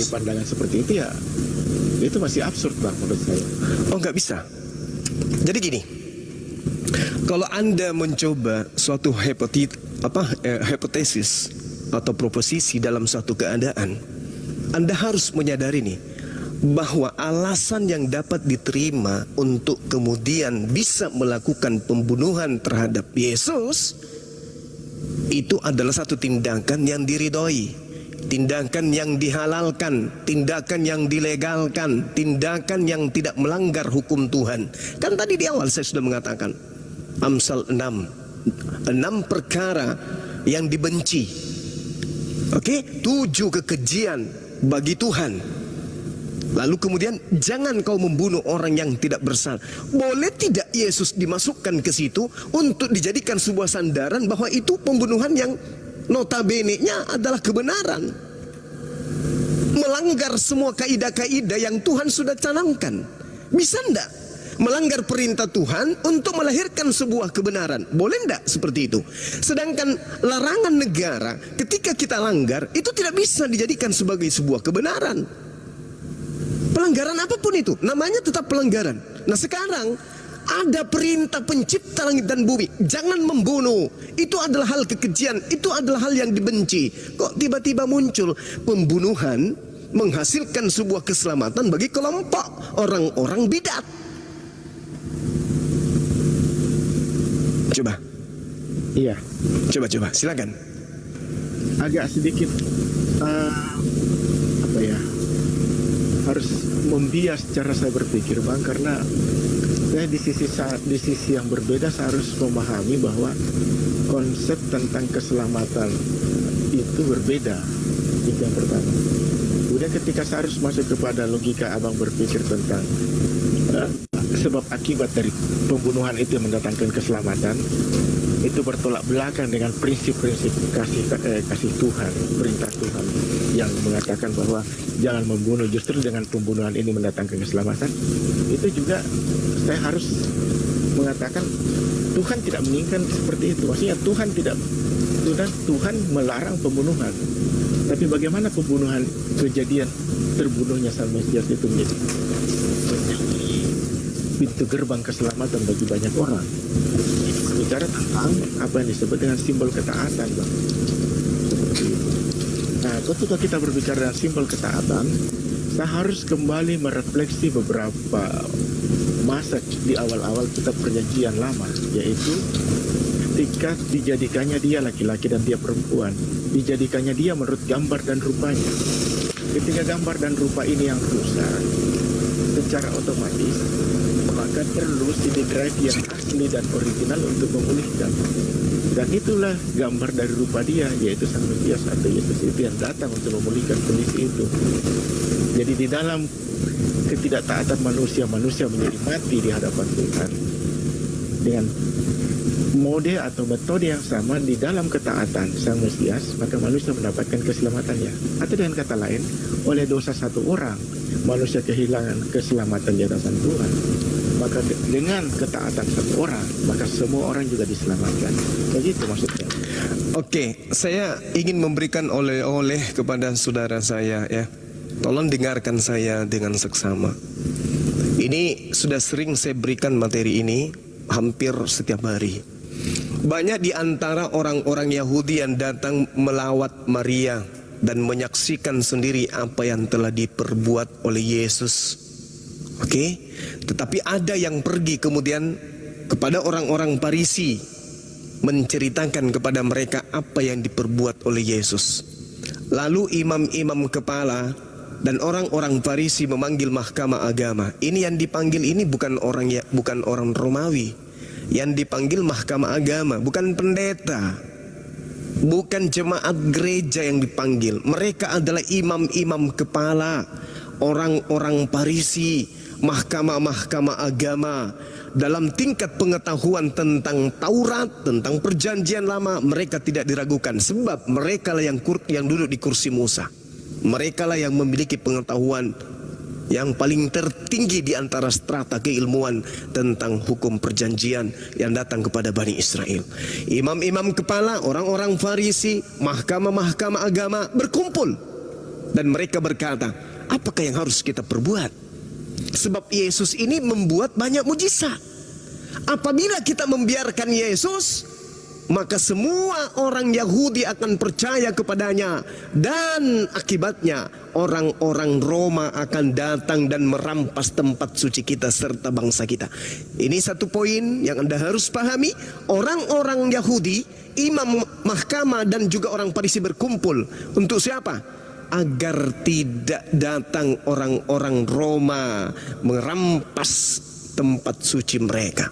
pandangan seperti itu, ya Itu masih absurd lah menurut saya. Oh, nggak bisa. Jadi gini, kalau Anda mencoba suatu hipotesis atau proposisi dalam suatu keadaan, Anda harus menyadari nih bahwa alasan yang dapat diterima untuk kemudian bisa melakukan pembunuhan terhadap Yesus itu adalah satu tindakan yang diridhoi, tindakan yang dihalalkan, tindakan yang dilegalkan, tindakan yang tidak melanggar hukum Tuhan. Kan tadi di awal saya sudah mengatakan Amsal 6 perkara yang dibenci. Oke, 7 kekejian bagi Tuhan. Lalu kemudian jangan kau membunuh orang yang tidak bersalah. Boleh tidak Yesus dimasukkan ke situ untuk dijadikan sebuah sandaran bahwa itu pembunuhan yang notabene-nya adalah kebenaran, melanggar semua kaidah-kaidah yang Tuhan sudah canangkan? Bisa enggak melanggar perintah Tuhan untuk melahirkan sebuah kebenaran? Boleh enggak seperti itu? Sedangkan larangan negara ketika kita langgar itu tidak bisa dijadikan sebagai sebuah kebenaran. Pelanggaran apapun itu namanya tetap pelanggaran. Nah sekarang ada perintah pencipta langit dan bumi, jangan membunuh. Itu adalah hal kekejian, itu adalah hal yang dibenci. Kok tiba-tiba muncul pembunuhan menghasilkan sebuah keselamatan bagi kelompok orang-orang bidat? Coba. Iya. Coba, silakan. Agak sedikit harus membias cara saya berpikir, Bang, karena saya di sisi yang berbeda. Saya harus memahami bahwa konsep tentang keselamatan itu berbeda. Itu yang pertama. Kemudian ketika saya harus masuk kepada logika Abang berpikir tentang sebab akibat dari pembunuhan itu yang mendatangkan keselamatan, itu bertolak belakang dengan prinsip-prinsip kasih Tuhan, perintah Tuhan yang mengatakan bahwa jangan membunuh. Justru dengan pembunuhan ini mendatangkan keselamatan. Itu juga saya harus mengatakan Tuhan tidak menginginkan seperti itu. Maksudnya Tuhan melarang pembunuhan. Tapi bagaimana pembunuhan, kejadian terbunuhnya Sang Mesias itu menjadi pintu gerbang keselamatan bagi banyak orang. Bicara tentang apa yang disebut dengan simbol ketaatan, Bang. Seperti itu. Nah, ketika kita berbicara dengan simbol ketaatan, saya harus kembali merefleksi beberapa masa di awal-awal kitab Perjanjian Lama, yaitu ketika dijadikannya dia laki-laki dan dia perempuan, dijadikannya dia menurut gambar dan rupanya. Ketika gambar dan rupa ini yang rusak, secara otomatis maka perlu CD drive yang asli dan original untuk memulihkan. Dan itulah gambar dari rupa dia, yaitu Sang Mesias atau Yesus itu yang datang untuk memulihkan kondisi itu. Jadi di dalam ketidaktaatan manusia menjadi mati di hadapan Tuhan. Dengan mode atau metode yang sama di dalam ketaatan Sang Mesias, maka manusia mendapatkan keselamatannya. Atau dengan kata lain, oleh dosa satu orang, manusia kehilangan keselamatan di hadapan Tuhan. Maka dengan ketaatan satu orang, maka semua orang juga diselamatkan. Begitu maksudnya. Oke, saya ingin memberikan oleh-oleh kepada saudara saya ya. Tolong dengarkan saya dengan seksama. Ini sudah sering saya berikan materi ini hampir setiap hari. Banyak di antara orang-orang Yahudi yang datang melawat Maria dan menyaksikan sendiri apa yang telah diperbuat oleh Yesus. Oke, tetapi ada yang pergi kemudian kepada orang-orang Farisi menceritakan kepada mereka apa yang diperbuat oleh Yesus. Lalu imam-imam kepala dan orang-orang Farisi memanggil mahkamah agama. Ini yang dipanggil ini bukan orang Romawi. Yang dipanggil mahkamah agama, bukan pendeta, bukan jemaat gereja yang dipanggil. Mereka adalah imam-imam kepala, orang-orang Farisi, mahkamah-mahkamah agama. Dalam tingkat pengetahuan tentang Taurat, tentang perjanjian lama, mereka tidak diragukan. Sebab mereka lah yang duduk di kursi Musa. Mereka lah yang memiliki pengetahuan yang paling tertinggi di antara strata keilmuan tentang hukum perjanjian yang datang kepada Bani Israel. Imam-imam kepala, orang-orang Farisi, mahkamah-mahkamah agama berkumpul. Dan mereka berkata, apakah yang harus kita perbuat? Sebab Yesus ini membuat banyak mujizat. Apabila kita membiarkan Yesus, maka semua orang Yahudi akan percaya kepadanya, dan akibatnya orang-orang Roma akan datang dan merampas tempat suci kita serta bangsa kita. Ini satu poin yang Anda harus pahami. Orang-orang Yahudi, imam mahkamah dan juga orang Farisi berkumpul untuk siapa? Agar tidak datang orang-orang Roma merampas tempat suci mereka.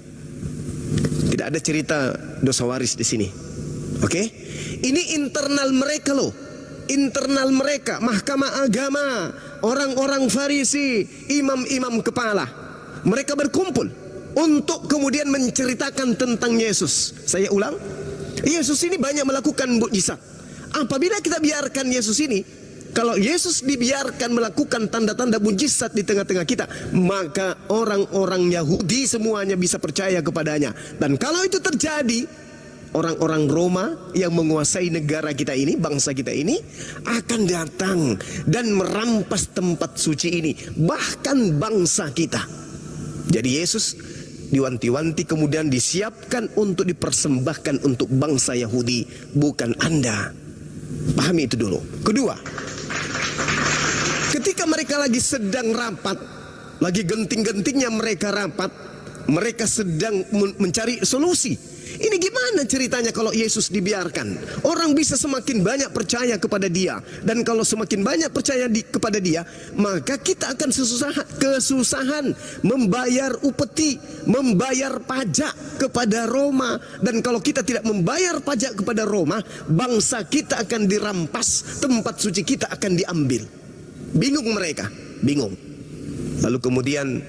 Tidak ada cerita dosa waris di sini. Oke? Ini internal mereka loh. Internal mereka, mahkamah agama, orang-orang Farisi, imam-imam kepala. Mereka berkumpul untuk kemudian menceritakan tentang Yesus. Saya ulang, Yesus ini banyak melakukan mukjizat. Apabila kita biarkan Yesus ini, kalau Yesus dibiarkan melakukan tanda-tanda mujizat di tengah-tengah kita, maka orang-orang Yahudi semuanya bisa percaya kepadanya. Dan kalau itu terjadi, orang-orang Roma yang menguasai negara kita ini, bangsa kita ini, akan datang dan merampas tempat suci ini, bahkan bangsa kita. Jadi Yesus diwanti-wanti kemudian disiapkan untuk dipersembahkan untuk bangsa Yahudi, bukan Anda. Pahami itu dulu. Kedua, ketika mereka lagi sedang rapat, lagi genting-gentingnya mereka rapat, mereka sedang mencari solusi. Ini gimana ceritanya kalau Yesus dibiarkan? Orang bisa semakin banyak percaya kepada dia. Dan kalau semakin banyak percaya kepada dia, maka kita akan kesusahan membayar upeti, membayar pajak kepada Roma. Dan kalau kita tidak membayar pajak kepada Roma, bangsa kita akan dirampas, tempat suci kita akan diambil. Bingung mereka, bingung. Lalu kemudian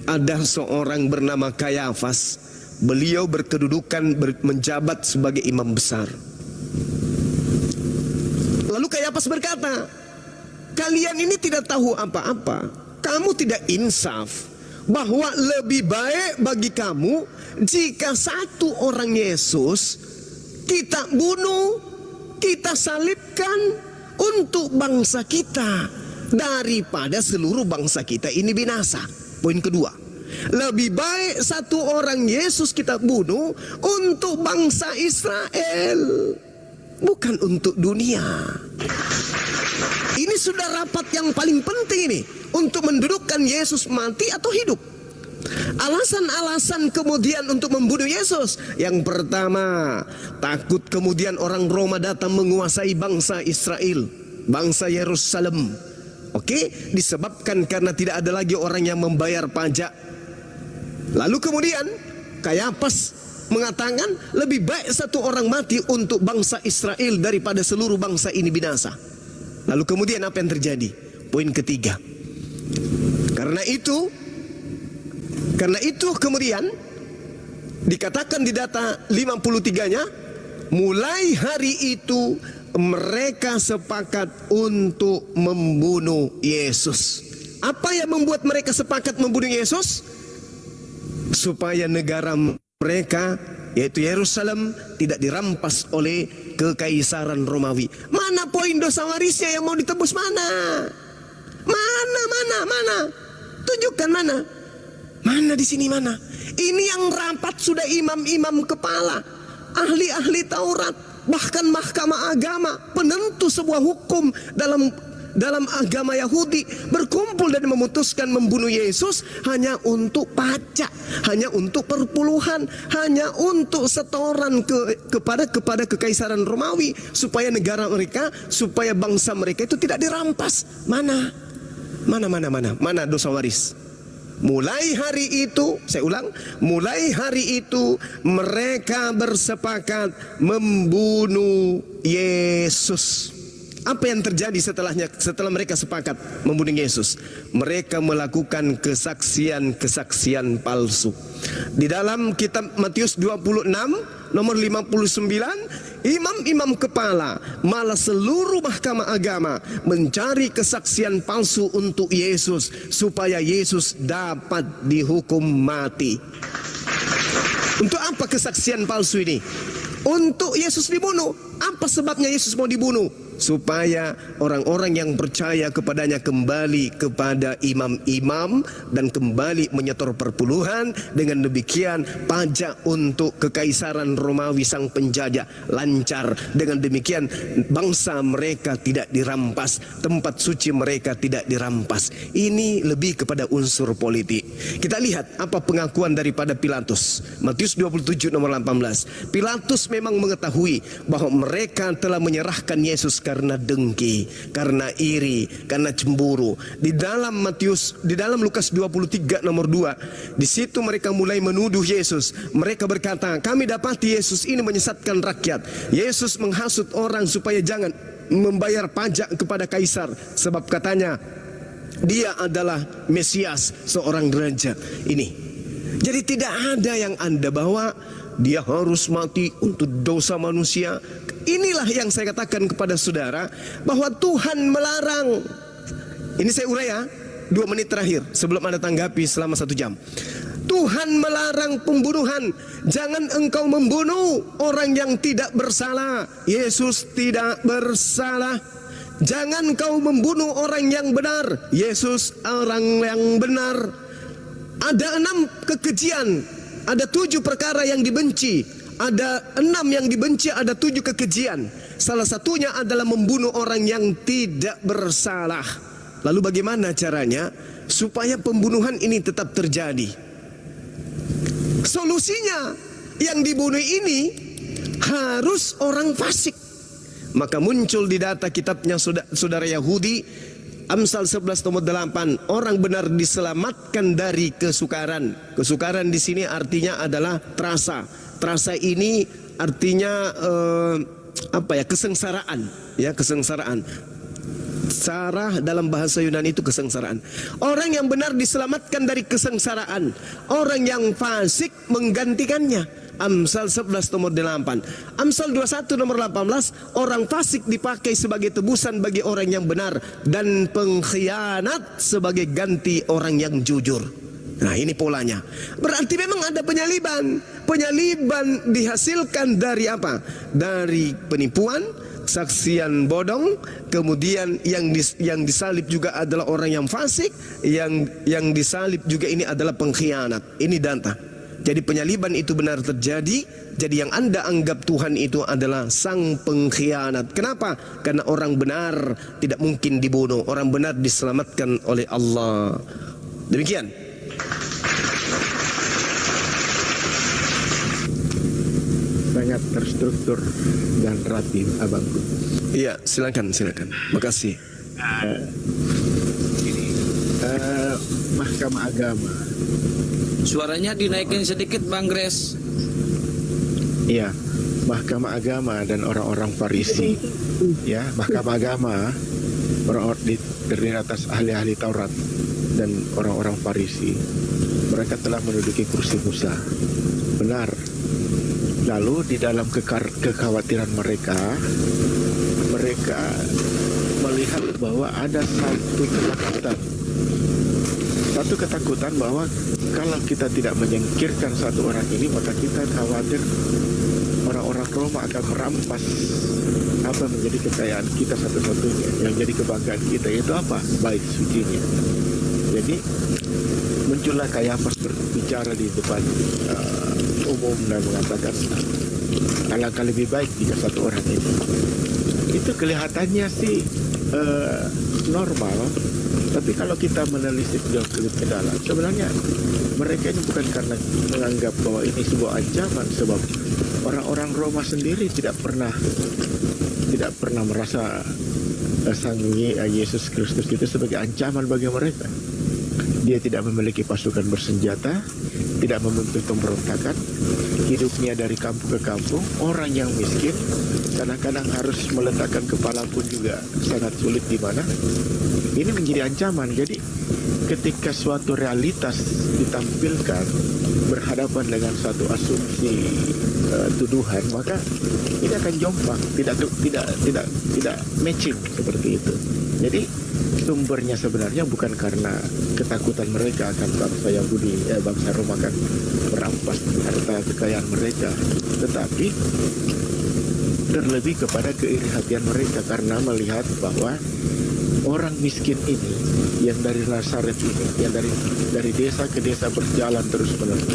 ada seorang bernama Kayafas. Beliau berkedudukan menjabat sebagai imam besar. Lalu Kayafas berkata, kalian ini tidak tahu apa-apa. Kamu tidak insaf bahwa lebih baik bagi kamu jika satu orang Yesus kita bunuh, kita salibkan untuk bangsa kita, daripada seluruh bangsa kita ini binasa. Poin kedua, lebih baik satu orang Yesus kita bunuh untuk bangsa Israel, bukan untuk dunia. Ini sudah rapat yang paling penting ini, untuk mendudukkan Yesus mati atau hidup. Alasan-alasan kemudian untuk membunuh Yesus, yang pertama, takut kemudian orang Roma datang menguasai bangsa Israel, bangsa Yerusalem. Oke, disebabkan karena tidak ada lagi orang yang membayar pajak. Lalu kemudian Kayafas mengatakan lebih baik satu orang mati untuk bangsa Israel daripada seluruh bangsa ini binasa. Lalu kemudian apa yang terjadi? Poin ketiga. Karena itu kemudian dikatakan di data 53-nya, mulai hari itu mereka sepakat untuk membunuh Yesus. Apa yang membuat mereka sepakat membunuh Yesus? Supaya negara mereka, yaitu Yerusalem, tidak dirampas oleh kekaisaran Romawi. Mana poin dosa warisnya yang mau ditebus? Mana? Tunjukkan mana? Mana di sini mana? Ini yang rapat sudah imam-imam kepala, ahli-ahli Taurat, bahkan mahkamah agama, penentu sebuah hukum dalam agama Yahudi, berkumpul dan memutuskan membunuh Yesus hanya untuk pajak, hanya untuk perpuluhan, hanya untuk setoran kepada kekaisaran Romawi, supaya negara mereka, supaya bangsa mereka itu tidak dirampas. Mana dosa waris? Mulai hari itu, saya ulang, mulai hari itu mereka bersepakat membunuh Yesus. Apa yang terjadi setelah mereka sepakat membunuh Yesus? Mereka melakukan kesaksian palsu. Di dalam kitab Matius 26 nomor 59, imam-imam kepala, malah seluruh mahkamah agama mencari kesaksian palsu untuk Yesus, supaya Yesus dapat dihukum mati. Untuk apa kesaksian palsu ini? Untuk Yesus dibunuh. Apa sebabnya Yesus mau dibunuh? supaya orang-orang yang percaya kepadanya kembali kepada imam-imam dan kembali menyetor perpuluhan. Dengan demikian pajak untuk kekaisaran Romawi sang penjajah lancar. Dengan demikian bangsa mereka tidak dirampas, tempat suci mereka tidak dirampas. Ini lebih kepada unsur politik. Kita lihat apa pengakuan daripada Pilatus. Matius 27 nomor 18. Pilatus memang mengetahui bahwa mereka telah menyerahkan Yesus karena dengki, karena iri, karena cemburu. Di dalam Lukas 23 nomor 2, di situ mereka mulai menuduh Yesus. Mereka berkata, kami dapati Yesus ini menyesatkan rakyat. Yesus menghasut orang supaya jangan membayar pajak kepada kaisar, sebab katanya dia adalah Mesias, seorang raja. Ini jadi tidak ada yang Anda bawa dia harus mati untuk dosa manusia. Inilah yang saya katakan kepada saudara, bahwa Tuhan melarang. Ini saya urai ya, 2 menit terakhir sebelum Anda tanggapi selama 1 jam. Tuhan melarang pembunuhan. Jangan engkau membunuh orang yang tidak bersalah. Yesus tidak bersalah. Jangan kau membunuh orang yang benar. Yesus orang yang benar. Ada 6 kekejian, ada 7 perkara yang dibenci. Ada 6 yang dibenci, ada 7 kekejian. Salah satunya adalah membunuh orang yang tidak bersalah. Lalu bagaimana caranya supaya pembunuhan ini tetap terjadi? Solusinya, yang dibunuh ini harus orang fasik. Maka muncul di data kitabnya saudara Yahudi, Amsal 11 nomor 8, orang benar diselamatkan dari kesukaran. Kesukaran di sini artinya adalah terasa. Terasa ini artinya kesengsaraan, ya, kesengsaraan. Sarah dalam bahasa Yunani itu kesengsaraan. Orang yang benar diselamatkan dari kesengsaraan. Orang yang fasik menggantikannya. Amsal 11 nomor 8. Amsal 21 nomor 18, orang fasik dipakai sebagai tebusan bagi orang yang benar, dan pengkhianat sebagai ganti orang yang jujur. Nah, ini polanya. Berarti memang ada penyaliban. Penyaliban dihasilkan dari apa? Dari penipuan, saksian bodong, kemudian yang disalib juga adalah orang yang fasik, yang disalib juga ini adalah pengkhianat. Ini data. Jadi penyaliban itu benar terjadi. Jadi yang Anda anggap Tuhan itu adalah sang pengkhianat. Kenapa? Karena orang benar tidak mungkin dibunuh. Orang benar diselamatkan oleh Allah. Demikian. Sangat terstruktur dan rapi, abangku. Iya, silakan. Makasih. Mahkamah Agama. Suaranya dinaikin sedikit, Bang Gres. Iya, Mahkamah Agama dan orang-orang Farisi. Ya, Mahkamah Agama terdiri atas ahli-ahli Taurat dan orang-orang Farisi. Mereka telah menduduki kursi Musa. Benar. Lalu di dalam kekhawatiran mereka melihat bahwa ada satu ketakutan bahwa kalau kita tidak menyingkirkan satu orang ini, maka kita khawatir orang-orang Roma akan merampas apa menjadi kekayaan kita satu-satunya, yang jadi kebanggaan kita, yaitu apa? Bait sucinya. Jadi muncullah Kayafas berbicara di depan umum dan mengatakan, alangkah lebih baik jika satu orang ini. Itu kelihatannya sih normal, tapi kalau kita menelisik jauh ke dalam, sebenarnya mereka ini bukan karena menganggap bahwa ini sebuah ancaman, sebab orang-orang Roma sendiri tidak pernah merasa Sang Yesus Kristus itu sebagai ancaman bagi mereka. Dia tidak memiliki pasukan bersenjata, tidak membentuk pemberontakan, hidupnya dari kampung ke kampung. Orang yang miskin kadang-kadang harus meletakkan kepala pun juga sangat sulit di mana. Ini menjadi ancaman. Jadi ketika suatu realitas ditampilkan berhadapan dengan satu asumsi tuduhan, maka ini akan jomplang, tidak matching seperti itu. Jadi sumbernya sebenarnya bukan karena ketakutan mereka akan bangsa Yahudi, bangsa Roma akan merampas harta kekayaan mereka, tetapi terlebih kepada keirhatian mereka karena melihat bahwa orang miskin ini yang dari Nazaret ini, yang dari desa ke desa berjalan terus-menerus,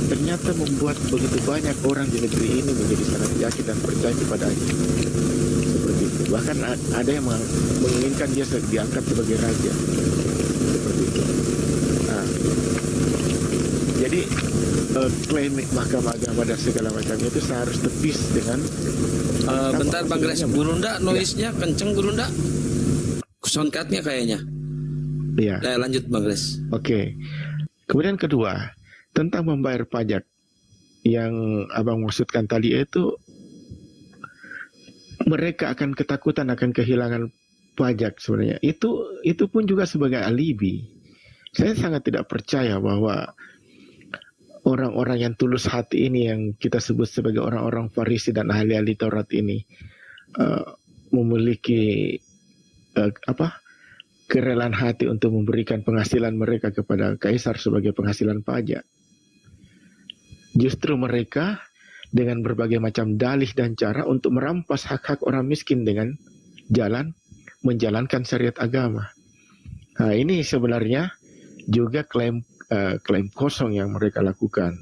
ternyata membuat begitu banyak orang di negeri ini menjadi sangat yakin dan percaya kepadanya. Seperti itu. Bahkan ada yang menginginkan dia diangkat sebagai raja. Seperti itu. Nah, jadi klaim mahkamah agama dan segala macamnya itu seharus tepis dengan Bentar Bang Grace, Gurunda noise-nya kenceng Gurunda. Soundcard-nya kayaknya. Iya. Nah, lanjut Bang Grace. Oke. Kemudian kedua, tentang membayar pajak yang Abang maksudkan tadi itu, mereka akan ketakutan akan kehilangan pajak sebenarnya. Itu pun juga sebagai alibi. Saya sangat tidak percaya bahwa orang-orang yang tulus hati ini yang kita sebut sebagai orang-orang Farisi dan ahli-ahli Taurat ini memiliki kerelaan hati untuk memberikan penghasilan mereka kepada Kaisar sebagai penghasilan pajak. Justru mereka dengan berbagai macam dalih dan cara untuk merampas hak-hak orang miskin dengan menjalankan syariat agama. Nah, ini sebenarnya juga klaim kosong yang mereka lakukan,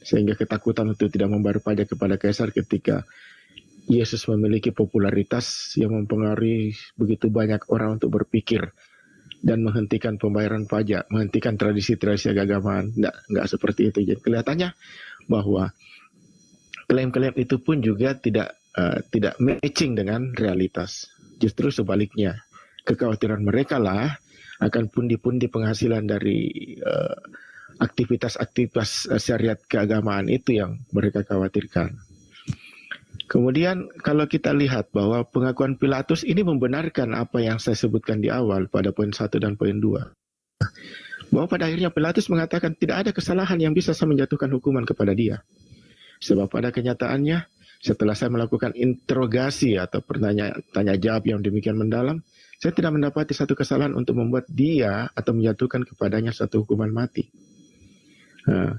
sehingga ketakutan untuk tidak membayar pajak kepada Kaisar ketika Yesus memiliki popularitas yang mempengaruhi begitu banyak orang untuk berpikir dan menghentikan pembayaran pajak, menghentikan tradisi-tradisi keagamaan. Nggak seperti itu. Jadi kelihatannya bahwa klaim-klaim itu pun juga tidak matching dengan realitas. Justru sebaliknya, kekhawatiran mereka lah akan pundi-pundi penghasilan dari aktivitas-aktivitas syariat keagamaan itu yang mereka khawatirkan. Kemudian kalau kita lihat bahwa pengakuan Pilatus ini membenarkan apa yang saya sebutkan di awal pada poin 1 dan poin 2. Bahwa pada akhirnya Pilatus mengatakan tidak ada kesalahan yang bisa saya menjatuhkan hukuman kepada dia. Sebab pada kenyataannya setelah saya melakukan interogasi atau tanya jawab yang demikian mendalam, saya tidak mendapati satu kesalahan untuk membuat dia atau menjatuhkan kepadanya satu hukuman mati. Nah,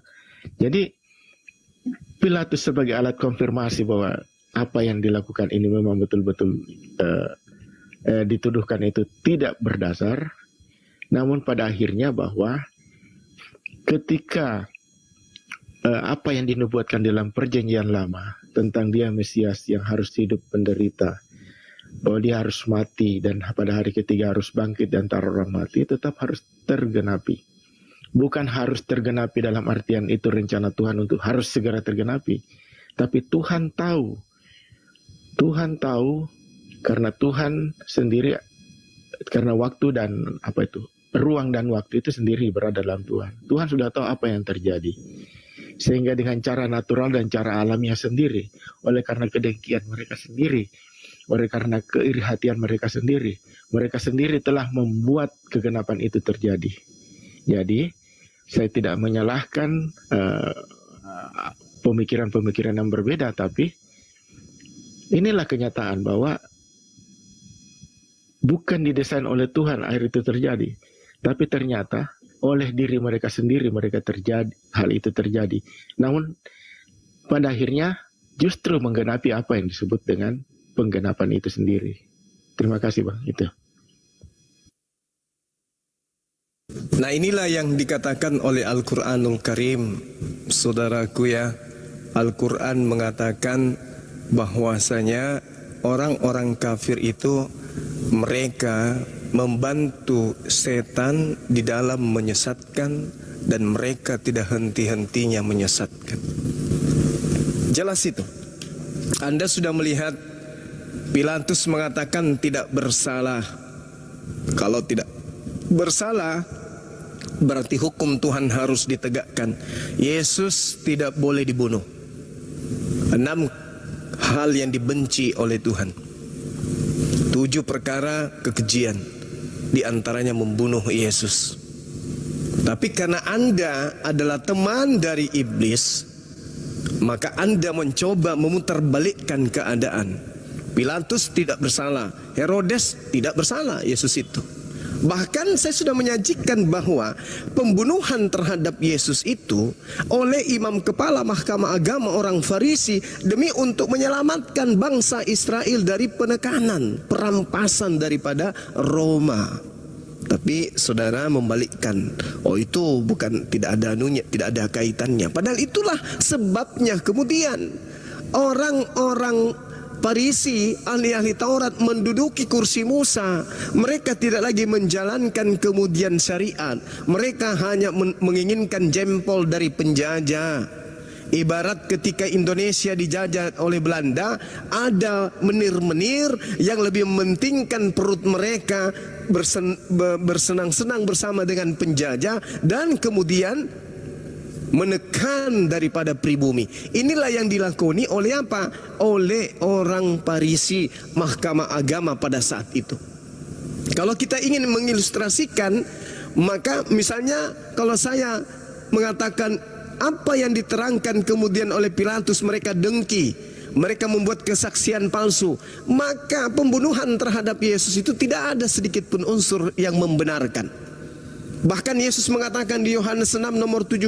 jadi Pilatus sebagai alat konfirmasi bahwa apa yang dilakukan ini memang betul-betul dituduhkan itu tidak berdasar. Namun pada akhirnya bahwa ketika apa yang dinubuatkan dalam perjanjian lama tentang dia Mesias yang harus hidup menderita, bahwa dia harus mati dan pada hari ketiga harus bangkit dan antara orang mati, tetap harus tergenapi. Bukan harus tergenapi dalam artian itu rencana Tuhan untuk harus segera tergenapi. Tapi Tuhan tahu karena Tuhan sendiri, karena waktu dan ruang dan waktu itu sendiri berada dalam Tuhan. Tuhan sudah tahu apa yang terjadi. Sehingga dengan cara natural dan cara alamiah sendiri, oleh karena kedengkian mereka sendiri, oleh karena keirhatian mereka sendiri telah membuat kegenapan itu terjadi. Jadi, saya tidak menyalahkan pemikiran-pemikiran yang berbeda, tapi inilah kenyataan bahwa bukan didesain oleh Tuhan air itu terjadi, tapi ternyata oleh diri mereka sendiri hal itu terjadi. Namun pada akhirnya justru menggenapi apa yang disebut dengan penggenapan itu sendiri. Terima kasih Bang, itu. Nah, inilah yang dikatakan oleh Al-Quranul Karim. Saudaraku ya, Al-Quran mengatakan bahwasanya orang-orang kafir itu mereka membantu setan di dalam menyesatkan dan mereka tidak henti-hentinya menyesatkan. Jelas itu. Anda sudah melihat Pilatus mengatakan tidak bersalah. Kalau tidak bersalah berarti hukum Tuhan harus ditegakkan. Yesus tidak boleh dibunuh. 6 hal yang dibenci oleh Tuhan. 7 perkara kekejian, di antaranya membunuh Yesus. Tapi karena Anda adalah teman dari iblis, maka Anda mencoba memutarbalikkan keadaan. Pilatus tidak bersalah, Herodes tidak bersalah, Yesus itu. Bahkan saya sudah menyajikan bahwa pembunuhan terhadap Yesus itu oleh imam kepala mahkamah agama orang Farisi demi untuk menyelamatkan bangsa Israel dari penekanan, perampasan daripada Roma. Tapi saudara membalikkan, oh itu bukan, tidak ada anunya, tidak ada kaitannya. Padahal itulah sebabnya kemudian orang-orang Farisi, ahli-ahli Taurat menduduki kursi Musa. Mereka tidak lagi menjalankan kemudian syariat. Mereka hanya menginginkan jempol dari penjajah. Ibarat ketika Indonesia dijajah oleh Belanda, ada menir-menir yang lebih mementingkan perut mereka, bersenang-senang bersama dengan penjajah, dan kemudian menekan daripada pribumi. Inilah yang dilakoni oleh apa? Oleh orang Farisi, mahkamah agama pada saat itu. Kalau kita ingin mengilustrasikan, maka misalnya kalau saya mengatakan apa yang diterangkan kemudian oleh Pilatus, mereka dengki, mereka membuat kesaksian palsu, maka pembunuhan terhadap Yesus itu tidak ada sedikit pun unsur yang membenarkan. Bahkan Yesus mengatakan di Yohanes 6 nomor 70,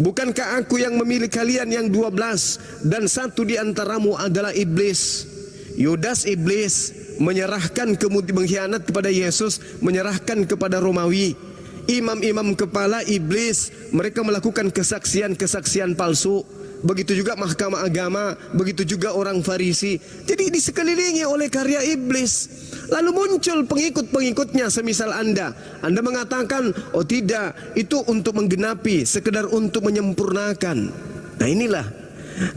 bukankah aku yang memilih kalian yang 12 dan satu di antaramu adalah iblis. Yudas iblis menyerahkan, kemudian mengkhianat kepada Yesus, menyerahkan kepada Romawi. Imam-imam kepala iblis, mereka melakukan kesaksian-kesaksian palsu. Begitu juga mahkamah agama, begitu juga orang Farisi. Jadi disekelilingi oleh karya iblis. Lalu muncul pengikut-pengikutnya, semisal Anda mengatakan, oh tidak, itu untuk menggenapi, sekedar untuk menyempurnakan. Nah inilah,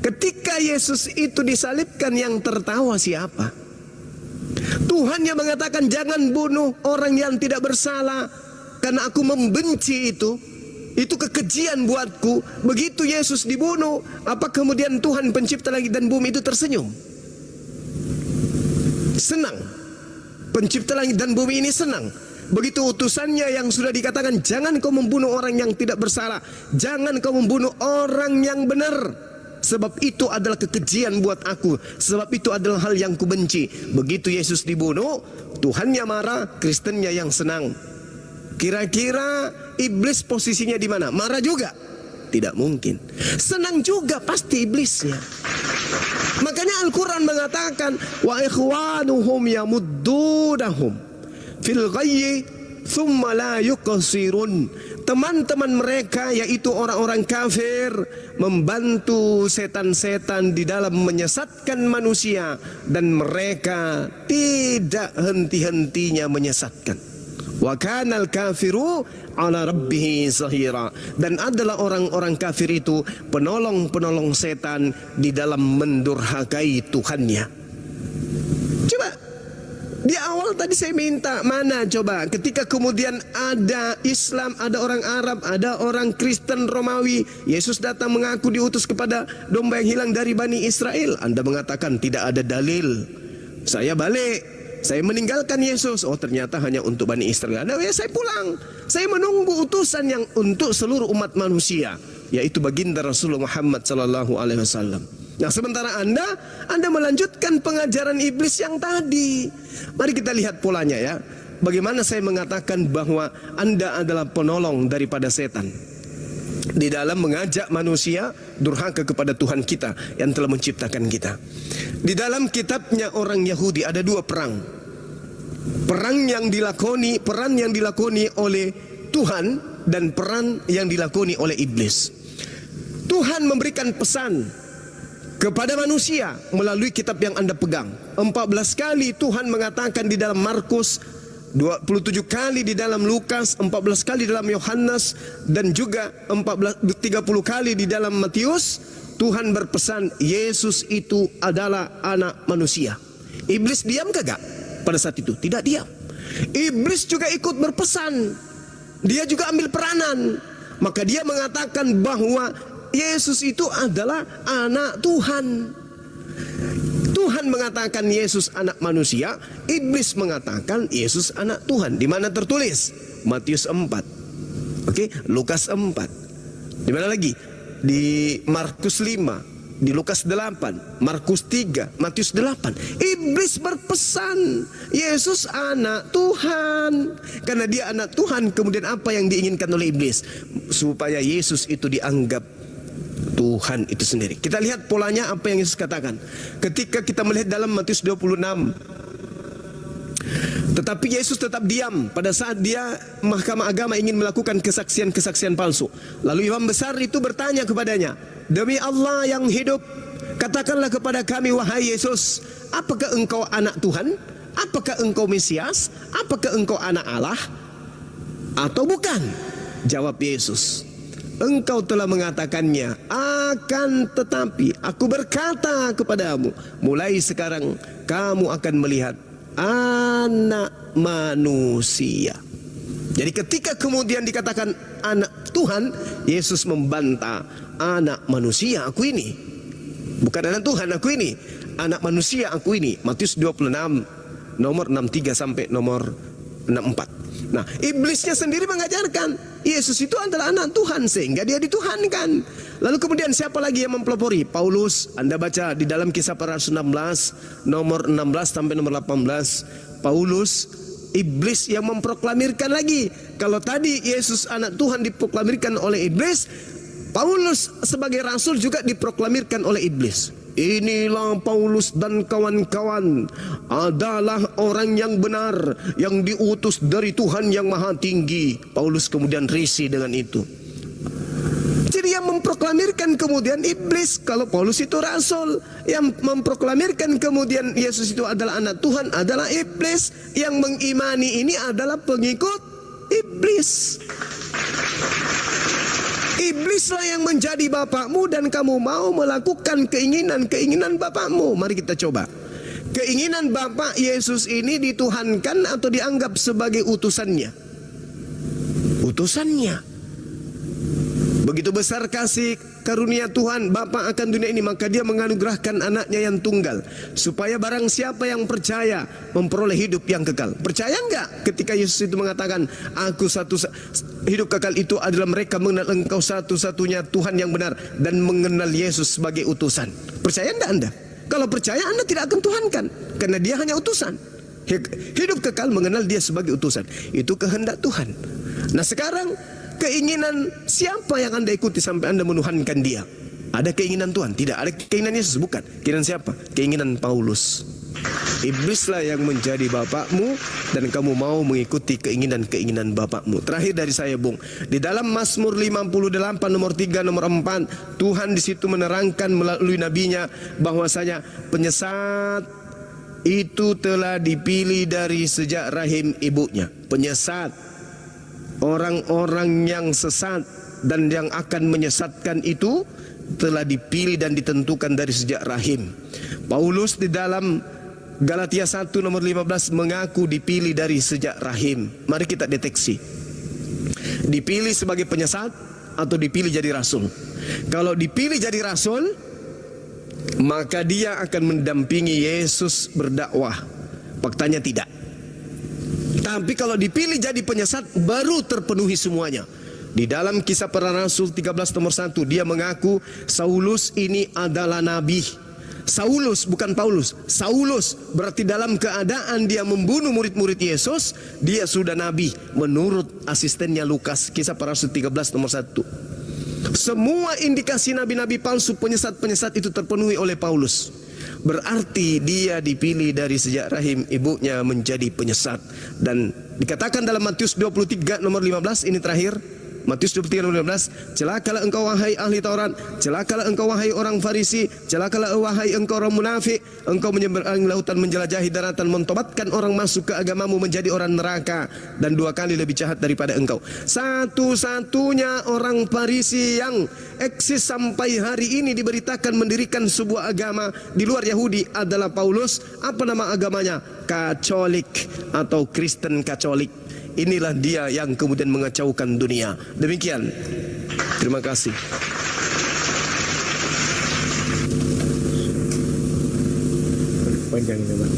ketika Yesus itu disalibkan, yang tertawa siapa? Tuhan yang mengatakan jangan bunuh orang yang tidak bersalah, karena aku membenci itu kekejian buatku. Begitu Yesus dibunuh, apa kemudian Tuhan pencipta langit dan bumi itu tersenyum? Senang. Pencipta langit dan bumi ini senang. Begitu utusannya yang sudah dikatakan jangan kau membunuh orang yang tidak bersalah, jangan kau membunuh orang yang benar, sebab itu adalah kekejian buat aku, sebab itu adalah hal yang kubenci. Begitu Yesus dibunuh, Tuhannya marah, Kristennya yang senang. Kira-kira iblis posisinya di mana? Marah juga? Tidak mungkin. Senang juga pasti iblisnya. Makanya Al-Quran mengatakan, wa ikhwanuhum yamuddunahum fil ghayyi thumma la yuqsirun. Teman-teman mereka, yaitu orang-orang kafir, membantu setan-setan di dalam menyesatkan manusia, dan mereka tidak henti-hentinya menyesatkan. Wa kanal kafiru ala rabbihi zahira. Dan adalah orang-orang kafir itu penolong-penolong setan di dalam mendurhakai Tuhannya. Coba di awal tadi saya minta, mana coba ketika kemudian ada Islam, ada orang Arab, ada orang Kristen Romawi, Yesus datang mengaku diutus kepada domba yang hilang dari Bani Israel. Anda mengatakan tidak ada dalil. Saya balik, saya meninggalkan Yesus. Oh ternyata hanya untuk Bani Israel. Nah, ya saya pulang. Saya menunggu utusan yang untuk seluruh umat manusia, yaitu baginda Rasulullah Muhammad sallallahu alaihi wasallam. Nah sementara Anda melanjutkan pengajaran iblis yang tadi. Mari kita lihat polanya ya. Bagaimana saya mengatakan bahwa Anda adalah penolong daripada setan di dalam mengajak manusia durhaka kepada Tuhan kita yang telah menciptakan kita. Di dalam kitabnya orang Yahudi ada dua perang. Peran yang dilakoni oleh Tuhan dan peran yang dilakoni oleh iblis. Tuhan memberikan pesan kepada manusia melalui kitab yang Anda pegang. 14 kali Tuhan mengatakan di dalam Markus, 27 kali di dalam Lukas, 14 kali dalam Yohanes, dan juga 30 kali di dalam Matius. Tuhan berpesan Yesus itu adalah anak manusia. Iblis diam kagak pada saat itu? Tidak diam. Iblis juga ikut berpesan. Dia juga ambil peranan. Maka dia mengatakan bahwa Yesus itu adalah anak Tuhan. Tuhan mengatakan Yesus anak manusia, iblis mengatakan Yesus anak Tuhan. Di mana tertulis? Matius 4. Oke, Lukas 4. Di mana lagi? Di Markus 5, di Lukas 8, Markus 3, Matius 8. Iblis berpesan, Yesus anak Tuhan. Karena dia anak Tuhan, kemudian apa yang diinginkan oleh iblis? Supaya Yesus itu dianggap Tuhan itu sendiri. Kita lihat polanya apa yang Yesus katakan. Ketika kita melihat dalam Matius 26, tetapi Yesus tetap diam pada saat dia mahkamah agama ingin melakukan kesaksian-kesaksian palsu. Lalu imam besar itu bertanya kepadanya, demi Allah yang hidup, katakanlah kepada kami wahai Yesus, apakah engkau anak Tuhan? Apakah engkau Mesias? Apakah engkau anak Allah? Atau bukan? Jawab Yesus, engkau telah mengatakannya, akan tetapi aku berkata kepadamu, mulai sekarang kamu akan melihat anak manusia. Jadi ketika kemudian dikatakan anak Tuhan, Yesus membantah, anak manusia aku ini. Bukan anak Tuhan aku ini, anak manusia aku ini. Matius 26 nomor 63 sampai nomor 64. Nah, iblisnya sendiri mengajarkan Yesus itu adalah anak Tuhan sehingga dia dituhankan. Lalu kemudian siapa lagi yang mempelopori? Paulus. Anda baca di dalam Kisah Para Rasul 16 nomor 16 sampai nomor 18. Paulus, iblis yang memproklamirkan lagi. Kalau tadi Yesus anak Tuhan diproklamirkan oleh iblis, Paulus sebagai rasul juga diproklamirkan oleh iblis. Inilah Paulus dan kawan-kawan adalah orang yang benar, yang diutus dari Tuhan yang Maha Tinggi. Paulus kemudian risih dengan itu. Jadi yang memproklamirkan kemudian iblis. Kalau Paulus itu rasul, yang memproklamirkan kemudian Yesus itu adalah anak Tuhan adalah iblis. Yang mengimani ini adalah pengikut iblis. Iblislah yang menjadi bapakmu dan kamu mau melakukan keinginan-keinginan bapakmu. Mari kita coba. Keinginan Bapak Yesus ini dituhankan atau dianggap sebagai utusannya? Utusannya. Begitu besar kasih karunia Tuhan Bapa akan dunia ini, maka dia menganugerahkan anaknya yang tunggal, supaya barang siapa yang percaya memperoleh hidup yang kekal. Percaya enggak ketika Yesus itu mengatakan, aku hidup kekal itu adalah mereka mengenal engkau satu-satunya Tuhan yang benar dan mengenal Yesus sebagai utusan. Percaya enggak Anda? Kalau percaya Anda tidak akan tuhankan, karena dia hanya utusan. Hidup kekal mengenal dia sebagai utusan. Itu kehendak Tuhan. Nah sekarang, keinginan siapa yang Anda ikuti sampai Anda menuhankan dia? Ada keinginan Tuhan? Tidak. Ada keinginan Yesus? Bukan. Keinginan siapa? Keinginan Paulus. Iblislah yang menjadi bapakmu dan kamu mau mengikuti keinginan-keinginan bapakmu. Terakhir dari saya, Bung. Di dalam Mazmur 58 nomor 3 nomor 4, Tuhan di situ menerangkan melalui nabinya bahwasanya penyesat itu telah dipilih dari sejak rahim ibunya. Penyesat, orang-orang yang sesat dan yang akan menyesatkan itu telah dipilih dan ditentukan dari sejak rahim. Paulus di dalam Galatia 1 nomor 15 mengaku dipilih dari sejak rahim. Mari kita deteksi. Dipilih sebagai penyesat atau dipilih jadi rasul? Kalau dipilih jadi rasul, maka dia akan mendampingi Yesus berdakwah. Faktanya tidak. Tapi kalau dipilih jadi penyesat, baru terpenuhi semuanya. Di dalam Kisah Para Rasul 13 nomor 1, dia mengaku Saulus ini adalah nabi. Saulus, bukan Paulus. Saulus berarti dalam keadaan dia membunuh murid-murid Yesus, dia sudah nabi menurut asistennya Lukas. Kisah Para Rasul 13 nomor 1. Semua indikasi nabi-nabi palsu, penyesat-penyesat itu terpenuhi oleh Paulus. Berarti dia dipilih dari sejak rahim ibunya menjadi penyesat. Dan dikatakan dalam Matius 23 nomor 15, ini terakhir, Matius 23 nomor 15, celakalah engkau wahai ahli Taurat, celakalah engkau wahai orang Farisi, celakalah wahai engkau orang munafik, engkau menyeberangi lautan, menjelajahi daratan, mentobatkan orang masuk ke agamamu menjadi orang neraka, dan 2 kali lebih jahat daripada engkau. Satu-satunya orang Farisi yang eksis sampai hari ini diberitakan mendirikan sebuah agama di luar Yahudi adalah Paulus. Apa nama agamanya? Katolik atau Kristen Katolik. Inilah dia yang kemudian mengacaukan dunia. Demikian. Terima kasih. Panjang ini, Bang.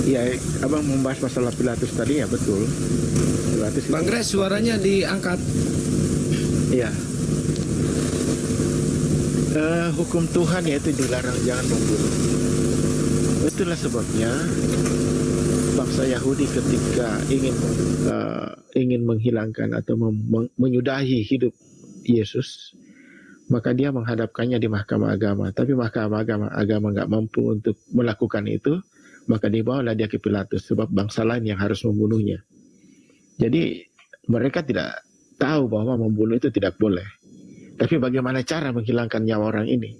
Ya, Abang membahas masalah Pilatus tadi, ya betul. Pilatus Bang Gres, suaranya diangkat. Ya, hukum Tuhan yaitu dilarang jangan membunuh. Itulah sebabnya bangsa Yahudi ketika ingin menghilangkan atau menyudahi hidup Yesus, maka dia menghadapkannya di mahkamah agama. Tapi mahkamah agama nggak mampu untuk melakukan itu, maka dibawalah dia ke Pilatus, sebab bangsa lain yang harus membunuhnya. Jadi mereka tidak tahu bahwa membunuh itu tidak boleh. Tapi bagaimana cara menghilangkan nyawa orang ini?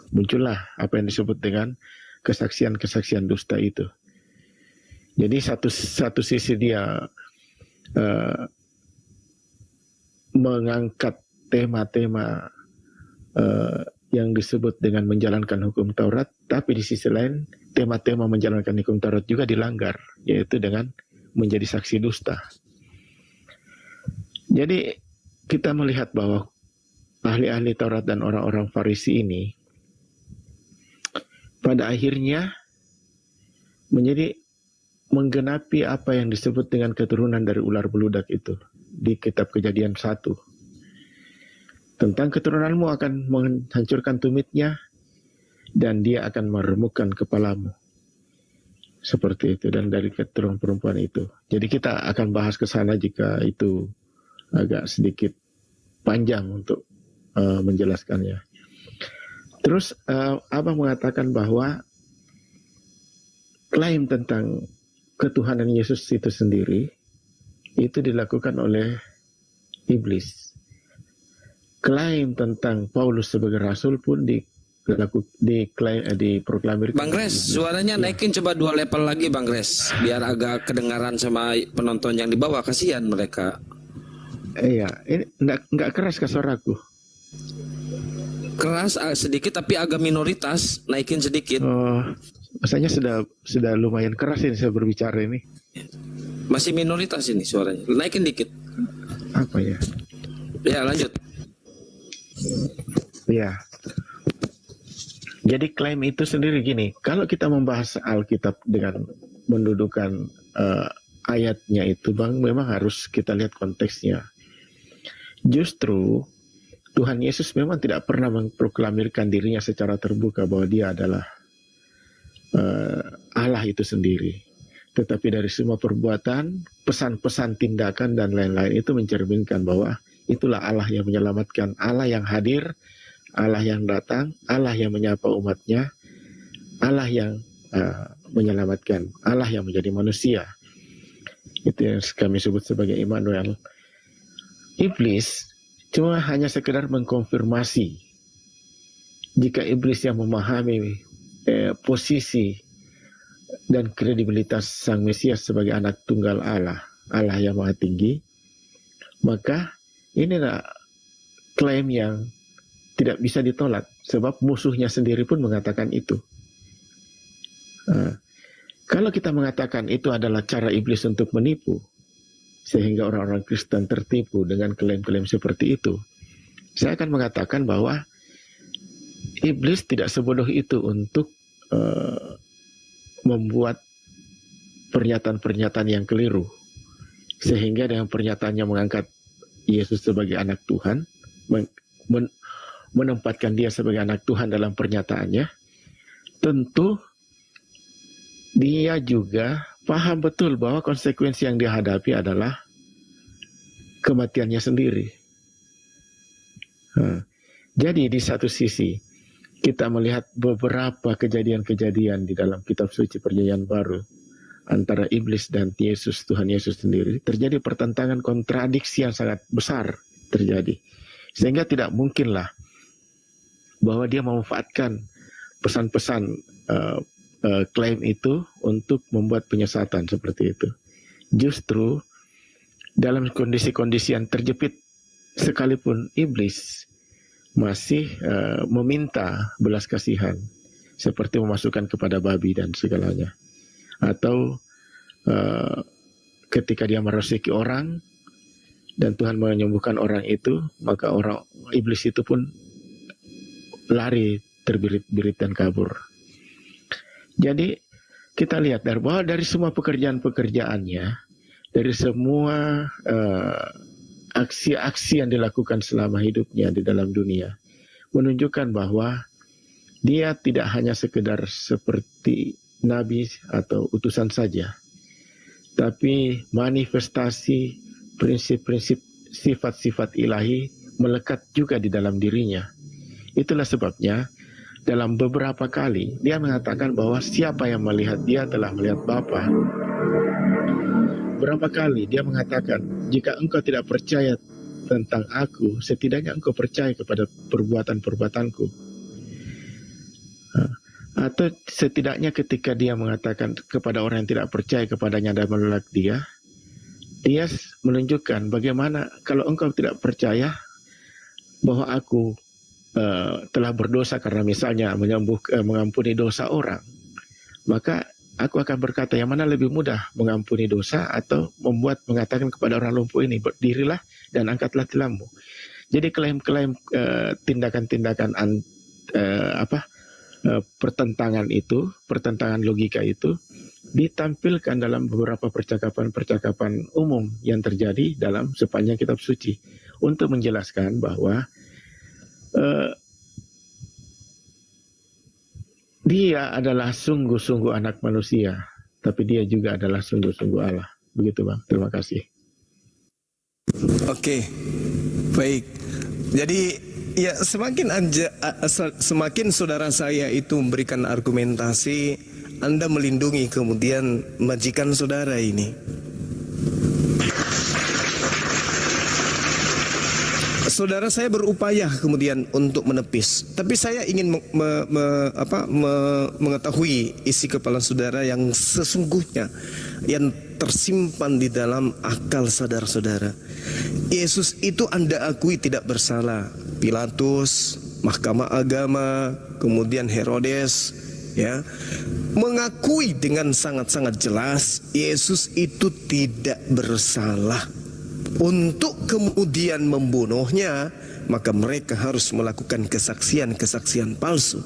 Muncullah apa yang disebut dengan kesaksian-kesaksian dusta itu. Jadi satu sisi dia mengangkat tema-tema yang disebut dengan menjalankan hukum Taurat, tapi di sisi lain tema-tema menjalankan hukum Taurat juga dilanggar, yaitu dengan menjadi saksi dusta. Jadi kita melihat bahwa ahli-ahli Taurat dan orang-orang Farisi ini pada akhirnya menjadi menggenapi apa yang disebut dengan keturunan dari ular beludak itu di kitab Kejadian 1. Tentang keturunanmu akan menghancurkan tumitnya dan dia akan meremukkan kepalamu. Seperti itu, dan dari keturunan perempuan itu. Jadi kita akan bahas ke sana jika itu agak sedikit panjang untuk menjelaskannya. Terus Abang mengatakan bahwa klaim tentang ketuhanan Yesus itu sendiri itu dilakukan oleh iblis. Klaim tentang Paulus sebagai rasul pun diproklamirkan. Bang Gres, suaranya naikin coba 2 level lagi Bang Gres, biar agak kedengaran sama penonton yang di bawah, kasihan mereka. Iya, ini enggak keras ke suaraku. Keras sedikit tapi agak minoritas, naikin sedikit. Oh, rasanya sudah lumayan keras ini saya berbicara ini. Masih minoritas ini suaranya, naikin dikit. Apa ya? Ya lanjut. Ya. Jadi klaim itu sendiri gini, kalau kita membahas Alkitab dengan mendudukan ayatnya itu, Bang, memang harus kita lihat konteksnya. Justru Tuhan Yesus memang tidak pernah memproklamirkan dirinya secara terbuka bahwa dia adalah Allah itu sendiri. Tetapi dari semua perbuatan, pesan-pesan, tindakan, dan lain-lain itu mencerminkan bahwa itulah Allah yang menyelamatkan, Allah yang hadir, Allah yang datang, Allah yang menyapa umatnya, Allah yang menyelamatkan, Allah yang menjadi manusia. Itu yang kami sebut sebagai Immanuel. Iblis cuma hanya sekedar mengkonfirmasi. Jika iblis yang memahami posisi dan kredibilitas Sang Mesias sebagai anak tunggal Allah, Allah yang Maha Tinggi, maka inilah klaim yang tidak bisa ditolak, sebab musuhnya sendiri pun mengatakan itu. Kalau kita mengatakan itu adalah cara iblis untuk menipu, sehingga orang-orang Kristen tertipu dengan klaim-klaim seperti itu, saya akan mengatakan bahwa iblis tidak sebodoh itu untuk membuat pernyataan-pernyataan yang keliru, sehingga dengan pernyataannya mengangkat Yesus sebagai anak Tuhan, menempatkan dia sebagai anak Tuhan dalam pernyataannya, tentu dia juga paham betul bahwa konsekuensi yang dia hadapi adalah kematiannya sendiri. Jadi di satu sisi kita melihat beberapa kejadian-kejadian di dalam kitab suci Perjanjian Baru antara iblis dan Yesus, Tuhan Yesus sendiri, terjadi pertentangan, kontradiksi yang sangat besar terjadi. Sehingga tidak mungkinlah bahwa dia memanfaatkan pesan-pesan klaim itu untuk membuat penyesatan seperti itu. Justru dalam kondisi-kondisi yang terjepit sekalipun iblis masih meminta belas kasihan, seperti memasukkan kepada babi dan segalanya. Atau ketika dia merasuki orang dan Tuhan menyembuhkan orang itu, maka orang iblis itu pun lari terbirit-birit dan kabur. Jadi kita lihat bahwa dari semua pekerjaan-pekerjaannya, dari semua aksi-aksi yang dilakukan selama hidupnya di dalam dunia menunjukkan bahwa dia tidak hanya sekedar seperti nabi atau utusan saja, tapi manifestasi prinsip-prinsip sifat-sifat ilahi melekat juga di dalam dirinya. Itulah sebabnya dalam beberapa kali dia mengatakan bahwa siapa yang melihat dia telah melihat Bapa. Berapa kali dia mengatakan, jika engkau tidak percaya tentang aku, setidaknya engkau percaya kepada perbuatan-perbuatanku. Atau setidaknya ketika dia mengatakan kepada orang yang tidak percaya kepadanya dan menolak dia menunjukkan bagaimana kalau engkau tidak percaya bahwa aku telah berdosa karena misalnya mengampuni dosa orang, maka aku akan berkata yang mana lebih mudah, mengampuni dosa atau mengatakan kepada orang lumpuh ini, berdirilah dan angkatlah tilammu. Jadi klaim-klaim tindakan-tindakan pertentangan logika itu ditampilkan dalam beberapa percakapan-percakapan umum yang terjadi dalam sepanjang kitab suci untuk menjelaskan bahwa dia adalah sungguh-sungguh anak manusia, tapi dia juga adalah sungguh-sungguh Allah. Begitu Bang, terima kasih. Oke, baik. Jadi ya semakin saudara saya itu memberikan argumentasi, Anda melindungi kemudian majikan saudara ini. Saudara saya berupaya kemudian untuk menepis, tapi saya ingin mengetahui isi kepala saudara yang sesungguhnya, yang tersimpan di dalam akal saudara-saudara. Yesus itu Anda akui tidak bersalah. Pilatus, Mahkamah Agama, kemudian Herodes, ya, mengakui dengan sangat-sangat jelas Yesus itu tidak bersalah. Untuk kemudian membunuhnya, maka mereka harus melakukan kesaksian-kesaksian palsu.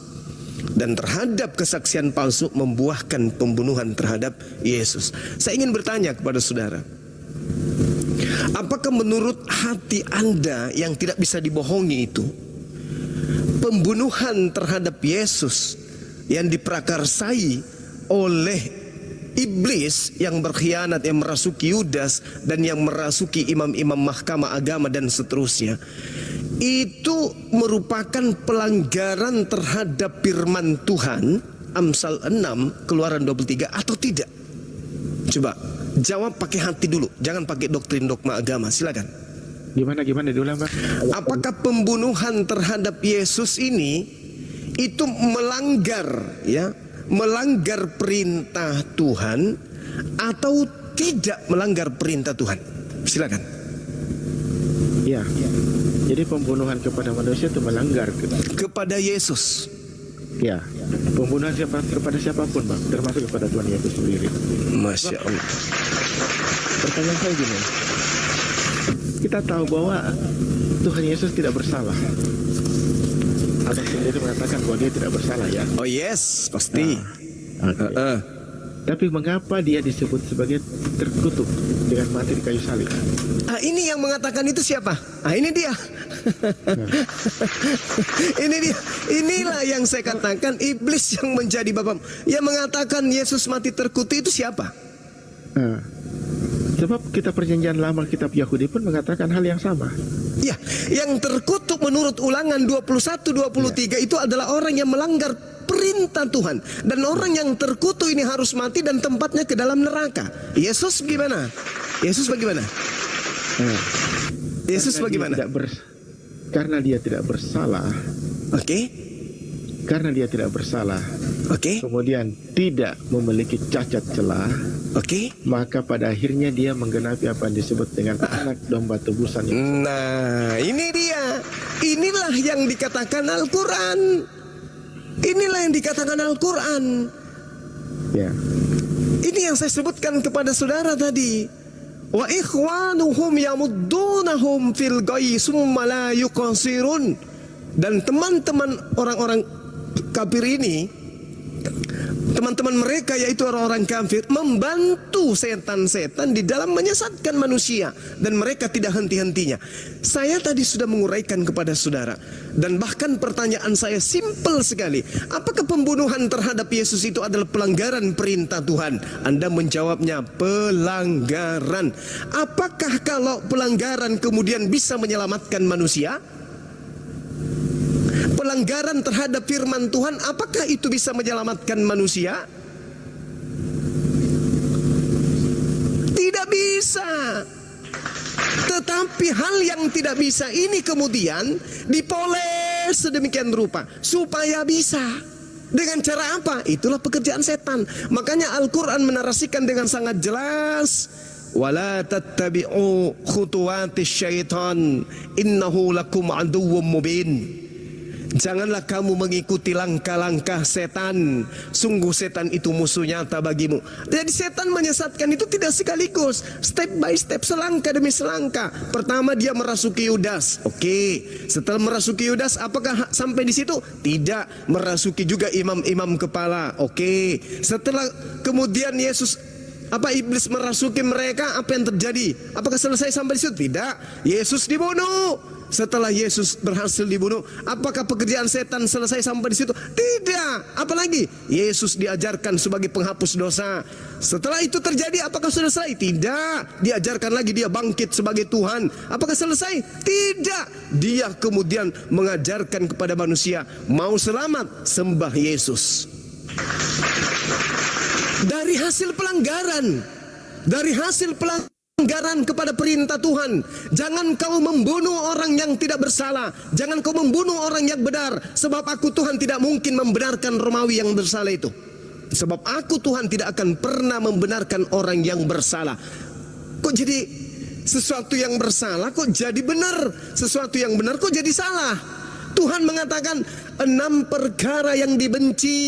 Dan terhadap kesaksian palsu membuahkan pembunuhan terhadap Yesus. Saya ingin bertanya kepada saudara, apakah menurut hati Anda yang tidak bisa dibohongi itu, pembunuhan terhadap Yesus yang diprakarsai oleh iblis yang berkhianat, yang merasuki Yudas dan yang merasuki imam-imam mahkamah agama dan seterusnya, itu merupakan pelanggaran terhadap firman Tuhan Amsal 6 Keluaran 23 atau tidak? Coba jawab pakai hati dulu, jangan pakai doktrin dogma agama. Silakan. Gimana diulang Bang? Apakah pembunuhan terhadap Yesus ini itu melanggar perintah Tuhan atau tidak melanggar perintah Tuhan? Silakan. Ya. Jadi pembunuhan kepada manusia itu melanggar kepada Yesus. Ya. Pembunuhan kepada siapapun Bang, termasuk kepada Tuhan Yesus sendiri. Masya Allah. Pertanyaan saya gini, kita tahu bahwa Tuhan Yesus tidak bersalah. Abang sendiri mengatakan bahwa dia tidak bersalah, ya? Oh yes, pasti. Okay. Tapi mengapa dia disebut sebagai terkutuk dengan mati di kayu salib? Ini yang mengatakan itu siapa? Ini dia. Ini dia. Inilah yang saya katakan, iblis yang menjadi bapak. Yang mengatakan Yesus mati terkutuk itu siapa? Sebab kitab perjanjian lama, kitab Yahudi pun mengatakan hal yang sama. Ya, yang terkutuk menurut Ulangan 21-23 itu adalah orang yang melanggar perintah Tuhan. Dan orang yang terkutuk ini harus mati dan tempatnya ke dalam neraka. Yesus bagaimana? Yesus bagaimana? Yesus bagaimana? Karena dia tidak bersalah. Oke. Karena dia tidak bersalah. Oke. Kemudian tidak memiliki cacat celah. Oke. Maka pada akhirnya dia menggenapi apa yang disebut dengan anak domba tebusan. Nah, ini dia. Inilah yang dikatakan Al-Quran. Inilah yang dikatakan Al-Quran. Ya. Ini yang saya sebutkan kepada saudara tadi. Wa ikhwanuhum yamuddunahum fil ghayyi summa la yuqsirun. Dan teman-teman orang-orang kafir ini, teman-teman mereka yaitu orang-orang kafir membantu setan-setan di dalam menyesatkan manusia, dan mereka tidak henti-hentinya. Saya tadi sudah menguraikan kepada saudara, dan bahkan pertanyaan saya simpel sekali. Apakah pembunuhan terhadap Yesus itu adalah pelanggaran perintah Tuhan? Anda menjawabnya pelanggaran. Apakah kalau pelanggaran kemudian bisa menyelamatkan manusia? Pelanggaran terhadap firman Tuhan, apakah itu bisa menyelamatkan manusia? Tidak bisa. Tetapi hal yang tidak bisa ini kemudian dipoles sedemikian rupa supaya bisa. Dengan cara apa? Itulah pekerjaan setan. Makanya Al-Quran menarasikan dengan sangat jelas, wala tattabi'u khutuwatis syaitan innahu lakum aduwwum mubin. Janganlah kamu mengikuti langkah-langkah setan. Sungguh setan itu musuh nyata bagimu. Jadi setan menyesatkan itu tidak sekaligus, step by step, selangkah demi selangkah. Pertama dia merasuki Yudas. Oke. Setelah merasuki Yudas, apakah sampai di situ? Tidak. Merasuki juga imam-imam kepala. Oke. Setelah kemudian iblis merasuki mereka, apa yang terjadi? Apakah selesai sampai di situ? Tidak. Yesus dibunuh. Setelah Yesus berhasil dibunuh, apakah pekerjaan setan selesai sampai di situ? Tidak. Apalagi Yesus diajarkan sebagai penghapus dosa. Setelah itu terjadi, apakah selesai? Tidak. Diajarkan lagi dia bangkit sebagai Tuhan. Apakah selesai? Tidak. Dia kemudian mengajarkan kepada manusia, mau selamat, sembah Yesus. Dari hasil pelanggaran kepada perintah Tuhan. Jangan kau membunuh orang yang tidak bersalah. Jangan kau membunuh orang yang benar. Sebab aku Tuhan tidak mungkin membenarkan Romawi yang bersalah itu. Sebab aku Tuhan tidak akan pernah membenarkan orang yang bersalah. Kok jadi sesuatu yang bersalah kok jadi benar? Sesuatu yang benar kok jadi salah? Tuhan mengatakan 6 perkara yang dibenci.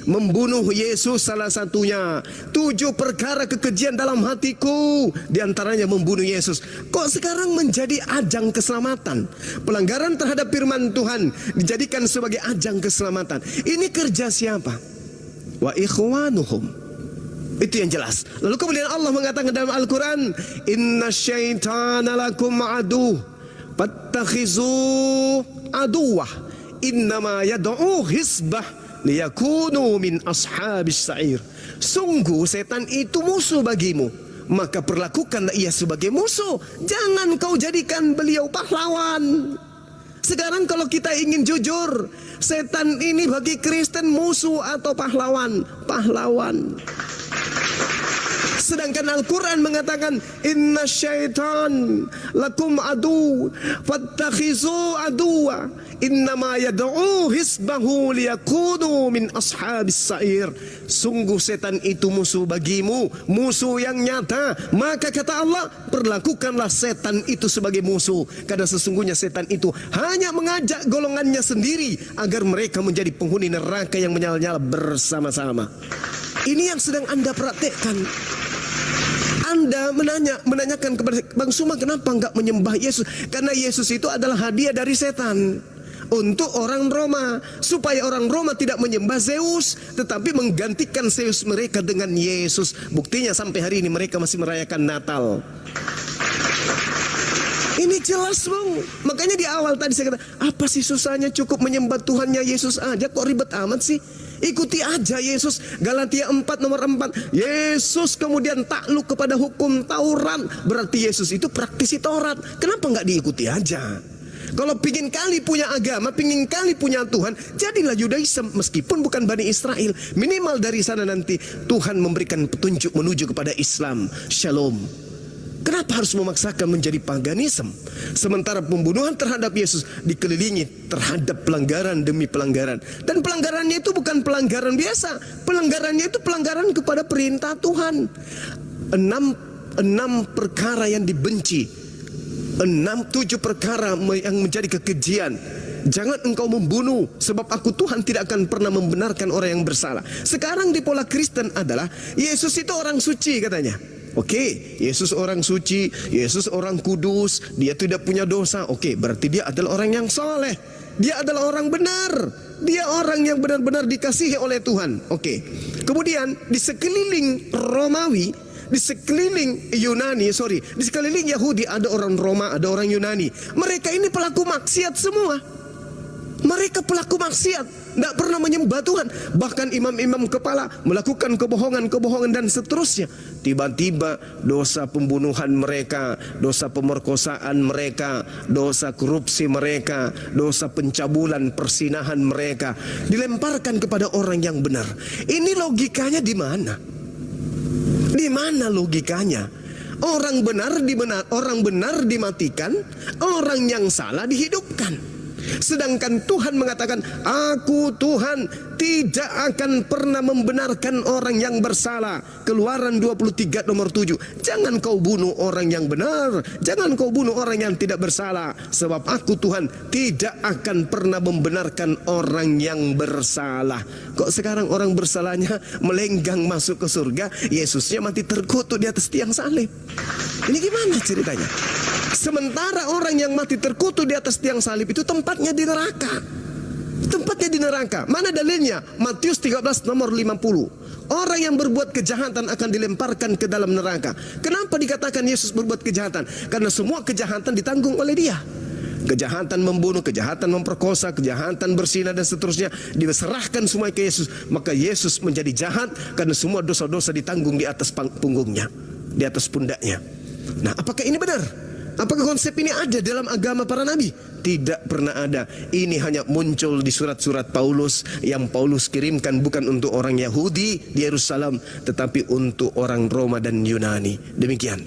Membunuh Yesus salah satunya. 7 perkara kekejian dalam hatiku, di antaranya membunuh Yesus. Kok sekarang menjadi ajang keselamatan? Pelanggaran terhadap firman Tuhan dijadikan sebagai ajang keselamatan. Ini kerja siapa? Wa ikhwanuhum. Itu yang jelas. Lalu kemudian Allah mengatakan dalam Al-Quran, inna syaitana lakum aduh fattakhizu aduwah innama yad'u hisbah liyakunu min ashabis sa'ir. Sungguh setan itu musuh bagimu, maka perlakukanlah ia sebagai musuh. Jangan kau jadikan beliau pahlawan. Sekarang kalau kita ingin jujur, setan ini bagi Kristen musuh atau pahlawan? Pahlawan. Sedangkan Al-Quran mengatakan inna syaitan lakum adu fattakhizu aduwa innama yad'u hisbahu liyakunu min ashabis sa'ir. Sungguh setan itu musuh bagimu, musuh yang nyata. Maka kata Allah, perlakukanlah setan itu sebagai musuh, karena sesungguhnya setan itu hanya mengajak golongannya sendiri agar mereka menjadi penghuni neraka yang menyala-nyala bersama-sama. Ini yang sedang Anda praktekkan. Anda menanyakan kepada Bang Suma, kenapa enggak menyembah Yesus? Karena Yesus itu adalah hadiah dari setan untuk orang Roma, supaya orang Roma tidak menyembah Zeus, tetapi menggantikan Zeus mereka dengan Yesus. Buktinya sampai hari ini mereka masih merayakan Natal. Ini jelas, Bang. Makanya di awal tadi saya kata, apa sih susahnya, cukup menyembah Tuhannya Yesus aja, kok ribet amat sih? Ikuti aja Yesus. Galatia 4 nomor 4. Yesus kemudian takluk kepada hukum Taurat. Berarti Yesus itu praktisi Taurat. Kenapa nggak diikuti aja? Kalau pingin kali punya agama, pingin kali punya Tuhan, jadilah Yudaism meskipun bukan Bani Israel. Minimal dari sana nanti Tuhan memberikan petunjuk menuju kepada Islam. Shalom. Kenapa harus memaksakan menjadi paganisme? Sementara pembunuhan terhadap Yesus dikelilingi terhadap pelanggaran demi pelanggaran. Dan pelanggarannya itu bukan pelanggaran biasa. Pelanggarannya itu pelanggaran kepada perintah Tuhan. 6 perkara yang dibenci. 7 perkara yang menjadi kekejian. Jangan engkau membunuh, sebab aku Tuhan tidak akan pernah membenarkan orang yang bersalah. Sekarang di pola Kristen adalah Yesus itu orang suci katanya. Oke, Yesus orang suci, Yesus orang kudus, dia tidak punya dosa. Oke, berarti dia adalah orang yang soleh. Dia adalah orang benar. Dia orang yang benar-benar dikasihi oleh Tuhan. Oke, Kemudian di sekeliling Romawi, di sekeliling di sekeliling Yahudi ada orang Roma, ada orang Yunani. Mereka ini pelaku maksiat semua. Mereka pelaku maksiat, tidak pernah menyembah Tuhan. Bahkan imam-imam kepala melakukan kebohongan dan seterusnya. Tiba-tiba dosa pembunuhan mereka, dosa pemerkosaan mereka, dosa korupsi mereka, dosa pencabulan, persinahan mereka dilemparkan kepada orang yang benar. Ini logikanya di mana? Di mana logikanya? Orang benar dimatikan, orang yang salah dihidupkan. Sedangkan Tuhan mengatakan, aku Tuhan tidak akan pernah membenarkan orang yang bersalah. Keluaran 23 nomor 7. Jangan kau bunuh orang yang benar, jangan kau bunuh orang yang tidak bersalah, sebab aku Tuhan tidak akan pernah membenarkan orang yang bersalah. Kok sekarang orang bersalahnya melenggang masuk ke surga, Yesusnya mati terkutuk di atas tiang salib. Ini gimana ceritanya? Sementara orang yang mati terkutuk di atas tiang salib itu tempatnya di neraka. Tempatnya di neraka. Mana dalilnya? Matius 13 nomor 50. Orang yang berbuat kejahatan akan dilemparkan ke dalam neraka. Kenapa dikatakan Yesus berbuat kejahatan? Karena semua kejahatan ditanggung oleh Dia. Kejahatan membunuh, kejahatan memperkosa, kejahatan berzina dan seterusnya diserahkan semua ke Yesus. Maka Yesus menjadi jahat karena semua dosa-dosa ditanggung di atas punggungnya, di atas pundaknya. Nah, apakah ini benar? Apakah konsep ini ada dalam agama para nabi? Tidak pernah ada. Ini hanya muncul di surat-surat Paulus yang Paulus kirimkan bukan untuk orang Yahudi di Yerusalem, tetapi untuk orang Roma dan Yunani. Demikian.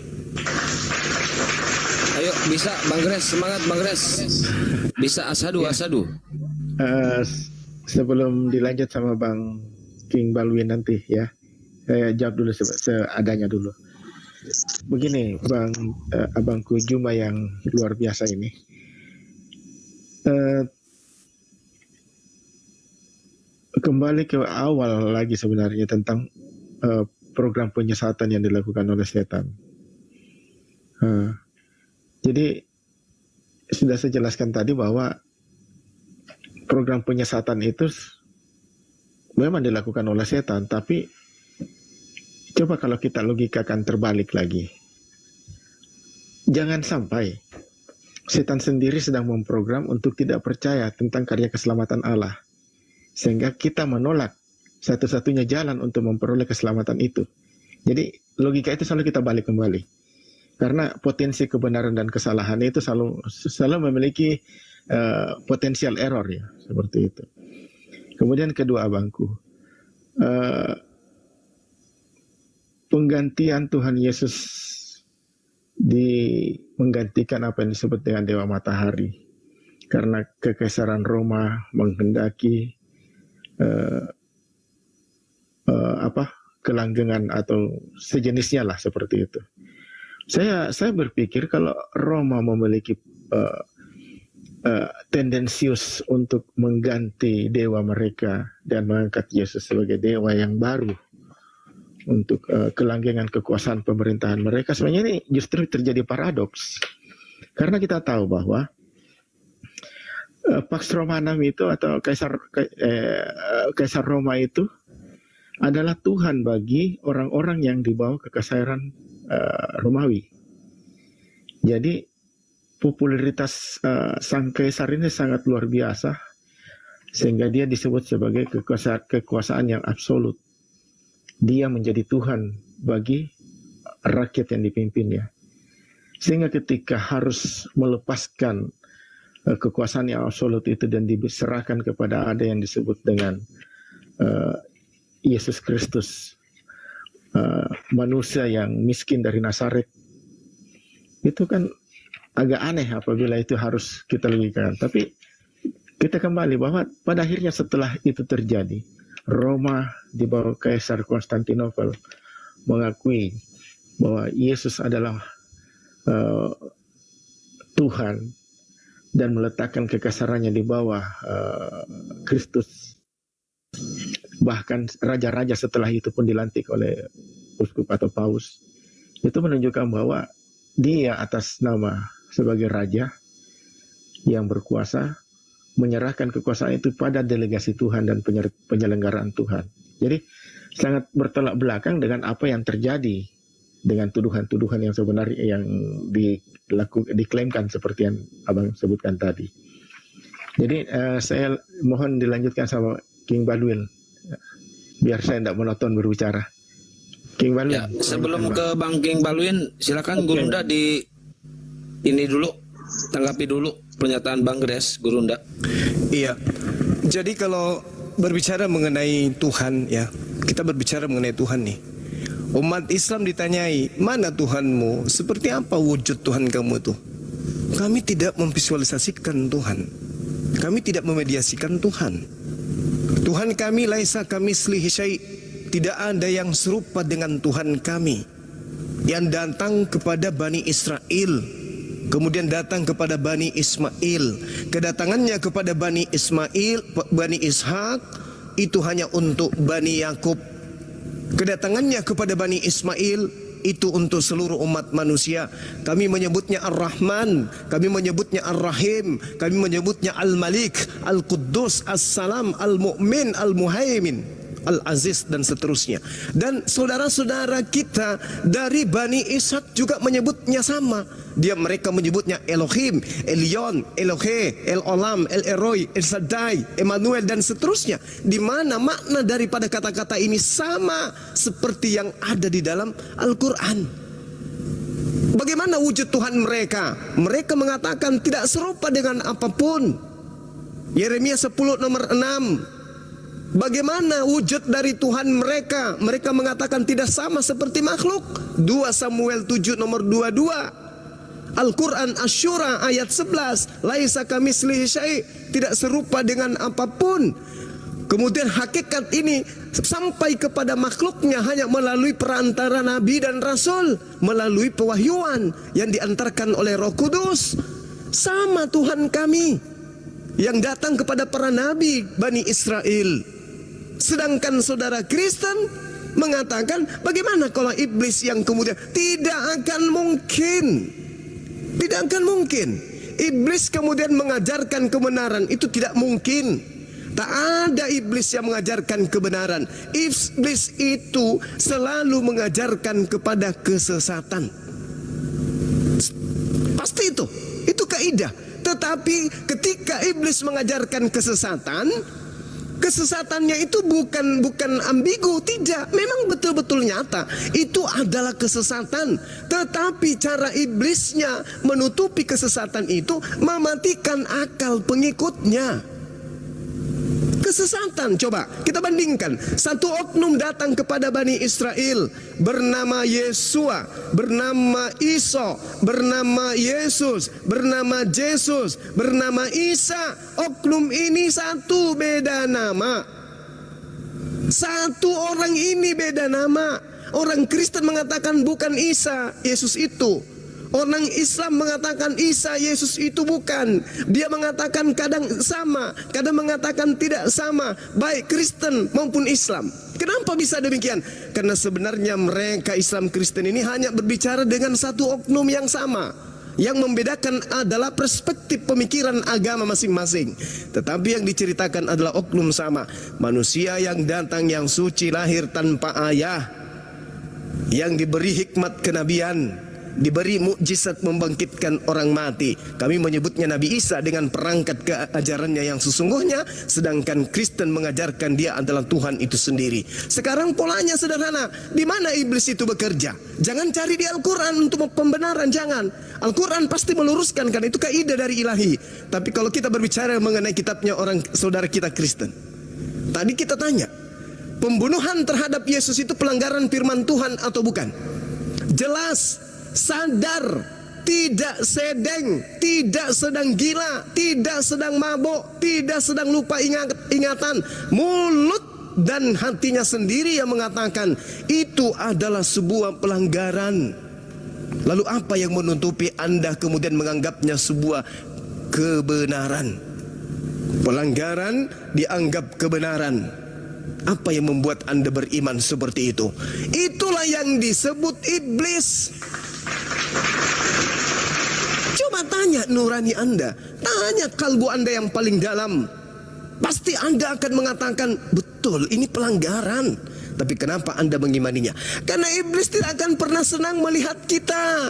Ayo, bisa Bang Gres, semangat Bang Gres. Bisa asadu. Sebelum dilanjut sama Bang King Balwin nanti ya, saya jawab dulu seadanya dulu. Begini abangku Juma yang luar biasa ini, kembali ke awal lagi sebenarnya tentang program penyesatan yang dilakukan oleh setan. Jadi sudah saya jelaskan tadi bahwa program penyesatan itu memang dilakukan oleh setan, tapi coba kalau kita logikakan terbalik lagi. Jangan sampai setan sendiri sedang memprogram untuk tidak percaya tentang karya keselamatan Allah, sehingga kita menolak satu-satunya jalan untuk memperoleh keselamatan itu. Jadi logika itu selalu kita balik kembali. Karena potensi kebenaran dan kesalahan itu selalu memiliki potensial error ya, seperti itu. Kemudian kedua abangku, penggantian Tuhan Yesus menggantikan apa yang disebut dengan Dewa Matahari, karena kekaisaran Roma menghendaki kelanggengan atau sejenisnya lah seperti itu. Saya berpikir kalau Roma memiliki tendensius untuk mengganti dewa mereka dan mengangkat Yesus sebagai dewa yang baru untuk kelanggengan kekuasaan pemerintahan mereka, sebenarnya ini justru terjadi paradoks. Karena kita tahu bahwa Pax Romanum itu atau Kaisar Roma itu adalah Tuhan bagi orang-orang yang di bawah kekaisaran Romawi. Jadi popularitas sang kaisar ini sangat luar biasa, sehingga dia disebut sebagai kekuasaan yang absolut. Dia menjadi Tuhan bagi rakyat yang dipimpinnya. Sehingga ketika harus melepaskan kekuasaan yang absolut itu dan diserahkan kepada ada yang disebut dengan Yesus Kristus, manusia yang miskin dari Nazaret, itu kan agak aneh apabila itu harus kita logikakan. Tapi kita kembali bahwa pada akhirnya setelah itu terjadi, Roma di bawah Kaisar Konstantinopel mengakui bahwa Yesus adalah Tuhan dan meletakkan kekaisarannya di bawah Kristus. Bahkan raja-raja setelah itu pun dilantik oleh uskup atau paus. Itu menunjukkan bahwa dia atas nama sebagai raja yang berkuasa menyerahkan kekuasaan itu pada delegasi Tuhan dan penyelenggaraan Tuhan. Jadi sangat bertolak belakang dengan apa yang terjadi, dengan tuduhan-tuduhan yang sebenarnya yang diklaimkan seperti yang abang sebutkan tadi. Jadi saya mohon dilanjutkan sama King Balwil, biar saya tidak monoton berbicara. King Balwin. Ya, sebelum ke Bang King Balwin, silakan Gurunda di ini dulu, tanggapi dulu pernyataan Bang Gres, Gurunda. Iya. Jadi kalau berbicara mengenai Tuhan ya, kita berbicara mengenai Tuhan nih. Umat Islam ditanyai, mana Tuhanmu? Seperti apa wujud Tuhan kamu itu? Kami tidak memvisualisasikan Tuhan. Kami tidak memediasikan Tuhan. Tuhan kami laisa kamitslihi syai'. Tidak ada yang serupa dengan Tuhan kami. Yang datang kepada Bani Israel, kemudian datang kepada Bani Ismail. Kedatangannya kepada Bani Ismail, Bani Ishak, itu hanya untuk Bani Yakub. Kedatangannya kepada Bani Ismail itu untuk seluruh umat manusia. Kami menyebutnya Ar-Rahman, kami menyebutnya Ar-Rahim, kami menyebutnya Al-Malik, Al-Quddus, As-Salam, Al-Mu'min, Al-Muhaimin, Al-Aziz, dan seterusnya. Dan saudara-saudara kita dari Bani Ishak juga menyebutnya sama. Mereka menyebutnya Elohim, Elyon, Elohe, El-Olam, El-Eroi, El-Shaddai, Emmanuel, dan seterusnya. Di mana makna daripada kata-kata ini sama seperti yang ada di dalam Al-Quran. Bagaimana wujud Tuhan mereka? Mereka mengatakan tidak serupa dengan apapun. Yeremia 10 nomor 6. Bagaimana wujud dari Tuhan mereka? Mereka mengatakan tidak sama seperti makhluk. 2 Samuel 7 nomor 22. Al-Quran Asy-Syura ayat 11. Laisa kamitslihi syai', tidak serupa dengan apapun. Kemudian hakikat ini sampai kepada makhluknya hanya melalui perantara Nabi dan Rasul, melalui pewahyuan yang diantarkan oleh Roh Kudus. Sama Tuhan kami yang datang kepada para Nabi Bani Israel. Sedangkan saudara Kristen mengatakan, bagaimana kalau iblis yang kemudian tidak akan mungkin. Tidak akan mungkin iblis kemudian mengajarkan kebenaran, itu tidak mungkin. Tak ada iblis yang mengajarkan kebenaran. Iblis itu selalu mengajarkan kepada kesesatan. Pasti itu kaidah. Tetapi ketika iblis mengajarkan kesesatan, kesesatannya itu bukan ambigu, tidak, memang betul-betul nyata. Itu adalah kesesatan. Tetapi cara iblisnya menutupi kesesatan itu mematikan akal pengikutnya. Kesesatan, coba kita bandingkan. Satu oknum datang kepada Bani Israel bernama Yesua, bernama Isa, bernama Yesus, bernama Jesus, bernama Isa. Oknum ini satu, beda nama. Satu orang ini beda nama. Orang Kristen mengatakan bukan Isa, Yesus itu. Orang Islam mengatakan Isa, Yesus itu bukan. Dia mengatakan kadang sama, kadang mengatakan tidak sama, baik Kristen maupun Islam. Kenapa bisa demikian? Karena sebenarnya mereka Islam Kristen ini hanya berbicara dengan satu oknum yang sama. Yang membedakan adalah perspektif pemikiran agama masing-masing. Tetapi yang diceritakan adalah oknum sama. Manusia yang datang yang suci, lahir tanpa ayah, yang diberi hikmat kenabian, diberi mukjizat membangkitkan orang mati. Kami menyebutnya Nabi Isa dengan perangkat keajarannya yang sesungguhnya, sedangkan Kristen mengajarkan dia adalah Tuhan itu sendiri. Sekarang polanya sederhana. Di mana iblis itu bekerja? Jangan cari di Al-Quran untuk pembenaran, jangan. Al-Quran pasti meluruskan, kan itu kaidah dari ilahi. Tapi kalau kita berbicara mengenai kitabnya orang saudara kita Kristen, tadi kita tanya, pembunuhan terhadap Yesus itu pelanggaran firman Tuhan atau bukan? Jelas, sadar, tidak sedeng, tidak sedang gila, tidak sedang mabuk, tidak sedang lupa ingatan. Mulut dan hatinya sendiri yang mengatakan itu adalah sebuah pelanggaran. Lalu apa yang menutupi Anda kemudian menganggapnya sebuah kebenaran? Pelanggaran dianggap kebenaran. Apa yang membuat Anda beriman seperti itu? Itulah yang disebut iblis. Coba tanya nurani Anda, tanya kalbu Anda yang paling dalam. Pasti Anda akan mengatakan, betul ini pelanggaran. Tapi kenapa Anda mengimaninya? Karena iblis tidak akan pernah senang melihat kita.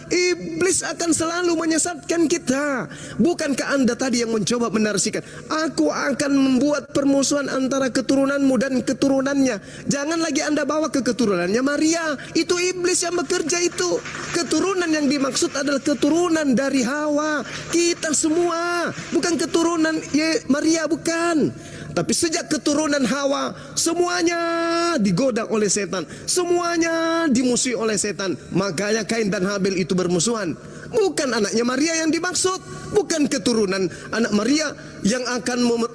Iblis akan selalu menyesatkan kita. Bukankah Anda tadi yang mencoba menarasikan, aku akan membuat permusuhan antara keturunanmu dan keturunannya. Jangan lagi Anda bawa ke keturunannya Maria. Itu iblis yang bekerja itu. Keturunan yang dimaksud adalah keturunan dari Hawa. Kita semua. Bukan keturunan Maria, bukan. Tapi sejak keturunan Hawa, semuanya digoda oleh setan, semuanya dimusuhi oleh setan. Makanya Kain dan Habil itu bermusuhan. Bukan anaknya Maria yang dimaksud, bukan keturunan anak Maria yang akan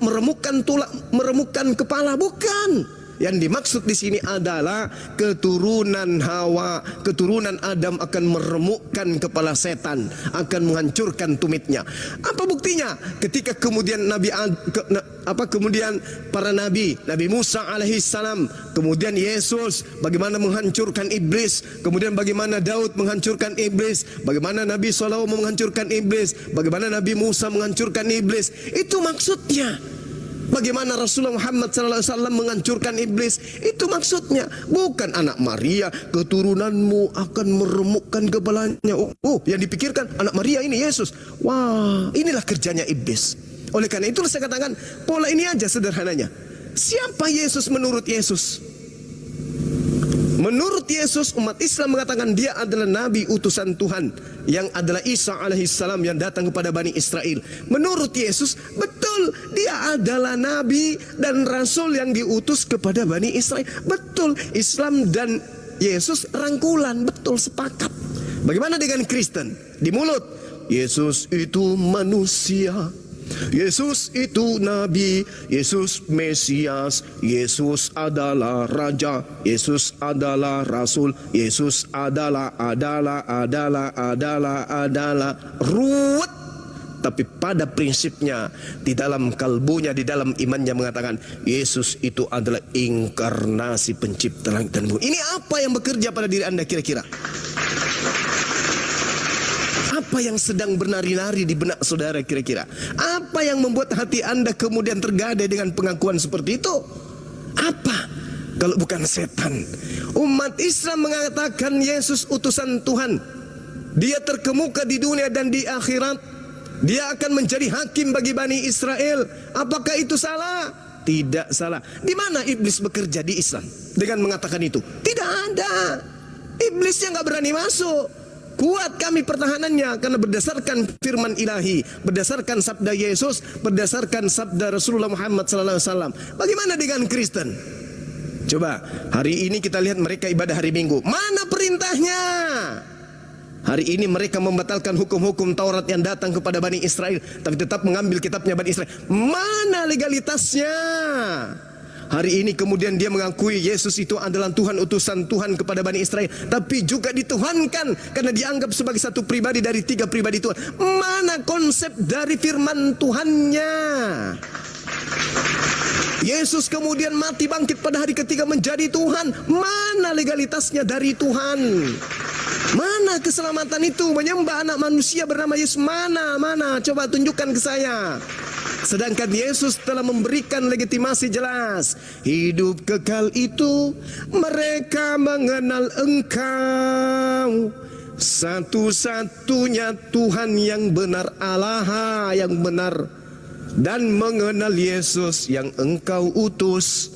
meremukkan kepala, bukan. Yang dimaksud di sini adalah keturunan Hawa, keturunan Adam akan meremukkan kepala setan, akan menghancurkan tumitnya. Apa buktinya? Ketika kemudian kemudian para nabi, Nabi Musa alaihissalam, kemudian Yesus, bagaimana menghancurkan iblis, kemudian bagaimana Daud menghancurkan iblis, bagaimana Nabi SAW menghancurkan iblis, bagaimana Nabi Musa menghancurkan iblis. Itu maksudnya. Bagaimana Rasulullah Muhammad SAW menghancurkan iblis. Itu maksudnya. Bukan anak Maria, keturunanmu akan meremukkan kepalanya. Yang dipikirkan anak Maria ini Yesus. Wah, inilah kerjanya iblis. Oleh karena itulah saya katakan, pola ini aja sederhananya. Siapa Yesus menurut Yesus? Menurut Yesus, umat Islam mengatakan dia adalah nabi utusan Tuhan, yang adalah Isa alaihissalam yang datang kepada Bani Israel. Menurut Yesus, betul, dia adalah nabi dan rasul yang diutus kepada Bani Israel. Betul, Islam dan Yesus rangkulan, betul, sepakat. Bagaimana dengan Kristen? Di mulut, Yesus itu manusia, Yesus itu nabi, Yesus Mesias, Yesus adalah raja, Yesus adalah rasul, Yesus adalah ruwet. Tapi pada prinsipnya, di dalam kalbunya, di dalam imannya mengatakan Yesus itu adalah inkarnasi pencipta langit dan bumi. Ini apa yang bekerja pada diri Anda kira-kira? Apa yang sedang bernari-nari di benak saudara kira-kira? Apa yang membuat hati Anda kemudian tergadai dengan pengakuan seperti itu? Apa? Kalau bukan setan. Umat Islam mengatakan Yesus utusan Tuhan. Dia terkemuka di dunia dan di akhirat. Dia akan menjadi hakim bagi Bani Israel. Apakah itu salah? Tidak salah. Di mana iblis bekerja di Islam dengan mengatakan itu? Tidak ada. Iblisnya nggak berani masuk. Kuat kami pertahanannya karena berdasarkan firman ilahi, berdasarkan sabda Yesus, berdasarkan sabda Rasulullah Muhammad SAW. Bagaimana dengan Kristen? Coba hari ini kita lihat mereka ibadah hari Minggu. Mana perintahnya? Hari ini mereka membatalkan hukum-hukum Taurat yang datang kepada Bani Israel, tapi tetap mengambil kitabnya Bani Israel. Mana legalitasnya? Hari ini kemudian dia mengakui Yesus itu adalah Tuhan, utusan Tuhan kepada Bani Israel, tapi juga dituhankan karena dianggap sebagai satu pribadi dari 3 pribadi Tuhan. Mana konsep dari firman Tuhannya? Yesus kemudian mati bangkit pada hari ketiga menjadi Tuhan. Mana legalitasnya dari Tuhan? Mana keselamatan itu? Menyembah anak manusia bernama Yesus. Mana? Coba tunjukkan ke saya. Sedangkan Yesus telah memberikan legitimasi jelas. Hidup kekal itu mereka mengenal Engkau, satu-satunya Tuhan yang benar, Allah yang benar, dan mengenal Yesus yang Engkau utus.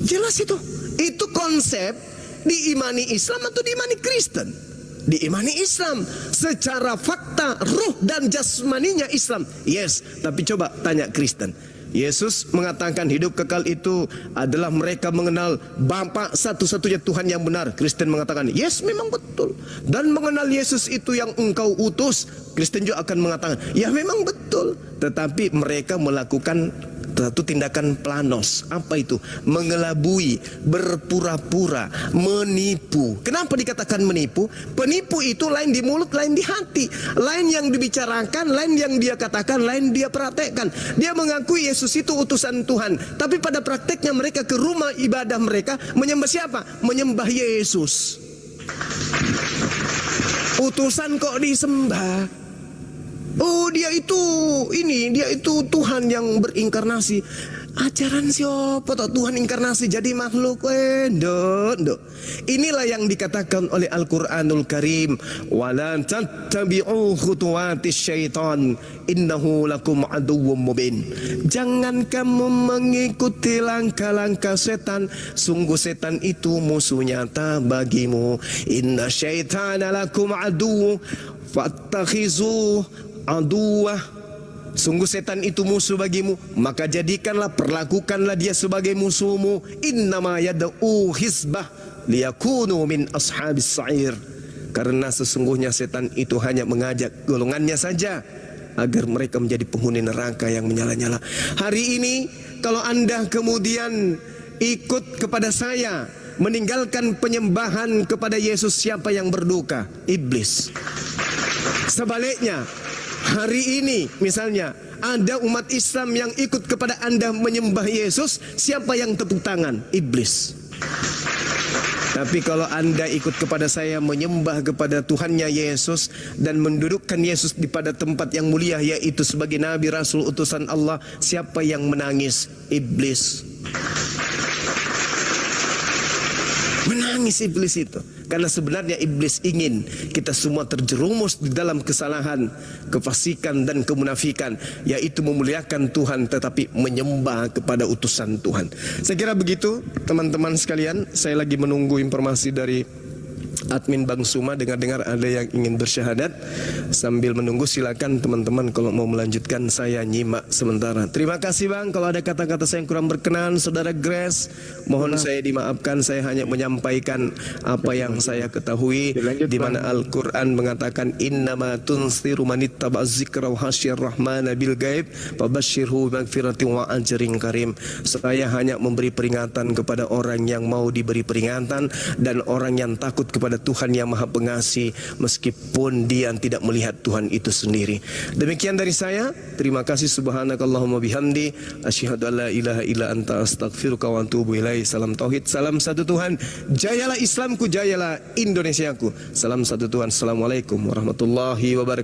Jelas itu. Itu konsep diimani Islam atau diimani Kristen? Diimani Islam secara fakta, ruh dan jasmaninya Islam. Yes, tapi coba tanya Kristen. Yesus mengatakan hidup kekal itu adalah mereka mengenal Bapa satu-satunya Tuhan yang benar. Kristen mengatakan yes, memang betul. Dan mengenal Yesus itu yang Engkau utus. Kristen juga akan mengatakan ya memang betul. Tetapi mereka melakukan satu tindakan planos. Apa itu? Mengelabui, berpura-pura, menipu. Kenapa dikatakan menipu? Penipu itu lain di mulut, lain di hati. Lain yang dibicarakan, lain yang dia katakan, lain dia praktekkan. Dia mengakui Yesus itu utusan Tuhan, tapi pada prakteknya mereka ke rumah ibadah mereka menyembah siapa? Menyembah Yesus. Utusan kok disembah? Oh, dia itu Tuhan yang berinkarnasi. Ajaran siapa toh Tuhan inkarnasi jadi makhluk? Nduk. Inilah yang dikatakan oleh Al-Qur'anul Karim, wala tattabi'u khutuwatis syaitan innahu lakum aduwwum mubin. Jangan kamu mengikuti langkah-langkah setan, sungguh setan itu musuh nyata bagimu. Inna syaitana lakum aduwwu fattakhizu aduwwah. Sungguh setan itu musuh bagimu, maka jadikanlah, perlakukanlah dia sebagai musuhmu. Innama yad'u hizbah liyakunu min ashabis sa'ir. Karena sesungguhnya setan itu hanya mengajak golongannya saja agar mereka menjadi penghuni neraka yang menyala-nyala. Hari ini kalau Anda kemudian ikut kepada saya, meninggalkan penyembahan kepada Yesus, siapa yang berduka? Iblis. Sebaliknya, hari ini misalnya ada umat Islam yang ikut kepada Anda menyembah Yesus, siapa yang tepuk tangan? Iblis. Tapi kalau Anda ikut kepada saya menyembah kepada Tuhannya Yesus dan mendudukkan Yesus di pada tempat yang mulia, yaitu sebagai Nabi, Rasul, utusan Allah, siapa yang menangis? Iblis. Menangis iblis itu. Karena sebenarnya iblis ingin kita semua terjerumus di dalam kesalahan, kefasikan dan kemunafikan, yaitu memuliakan Tuhan tetapi menyembah kepada utusan Tuhan. Saya kira begitu teman-teman sekalian. Saya lagi menunggu informasi dari admin Bang Suma, dengar-dengar ada yang ingin bersyahadat. Sambil menunggu silakan teman-teman kalau mau melanjutkan, saya nyimak sementara. Terima kasih Bang, kalau ada kata-kata saya yang kurang berkenan, Saudara Grace, mohon saya dimaafkan. Saya hanya menyampaikan apa yang saya ketahui, di mana Al-Quran mengatakan innama tunziru manittaba dzikra wa hasyir rahmana bil gaib fabashshirhu bimagfiratin wa ajrin karim. Saya hanya memberi peringatan kepada orang yang mau diberi peringatan dan orang yang takut kepada Tuhan yang Maha Pengasih, meskipun dia tidak melihat Tuhan itu sendiri. Demikian dari saya. Terima kasih. Subhanakallahumma bihamdi asyhadu an la ilaha illa anta astaghfiruka wa atubu ilaik. Salam tauhid, salam satu Tuhan. Jayalah Islamku, jayalah Indonesiaku. Salam satu Tuhan. Assalamualaikum warahmatullahi wabarakatuh.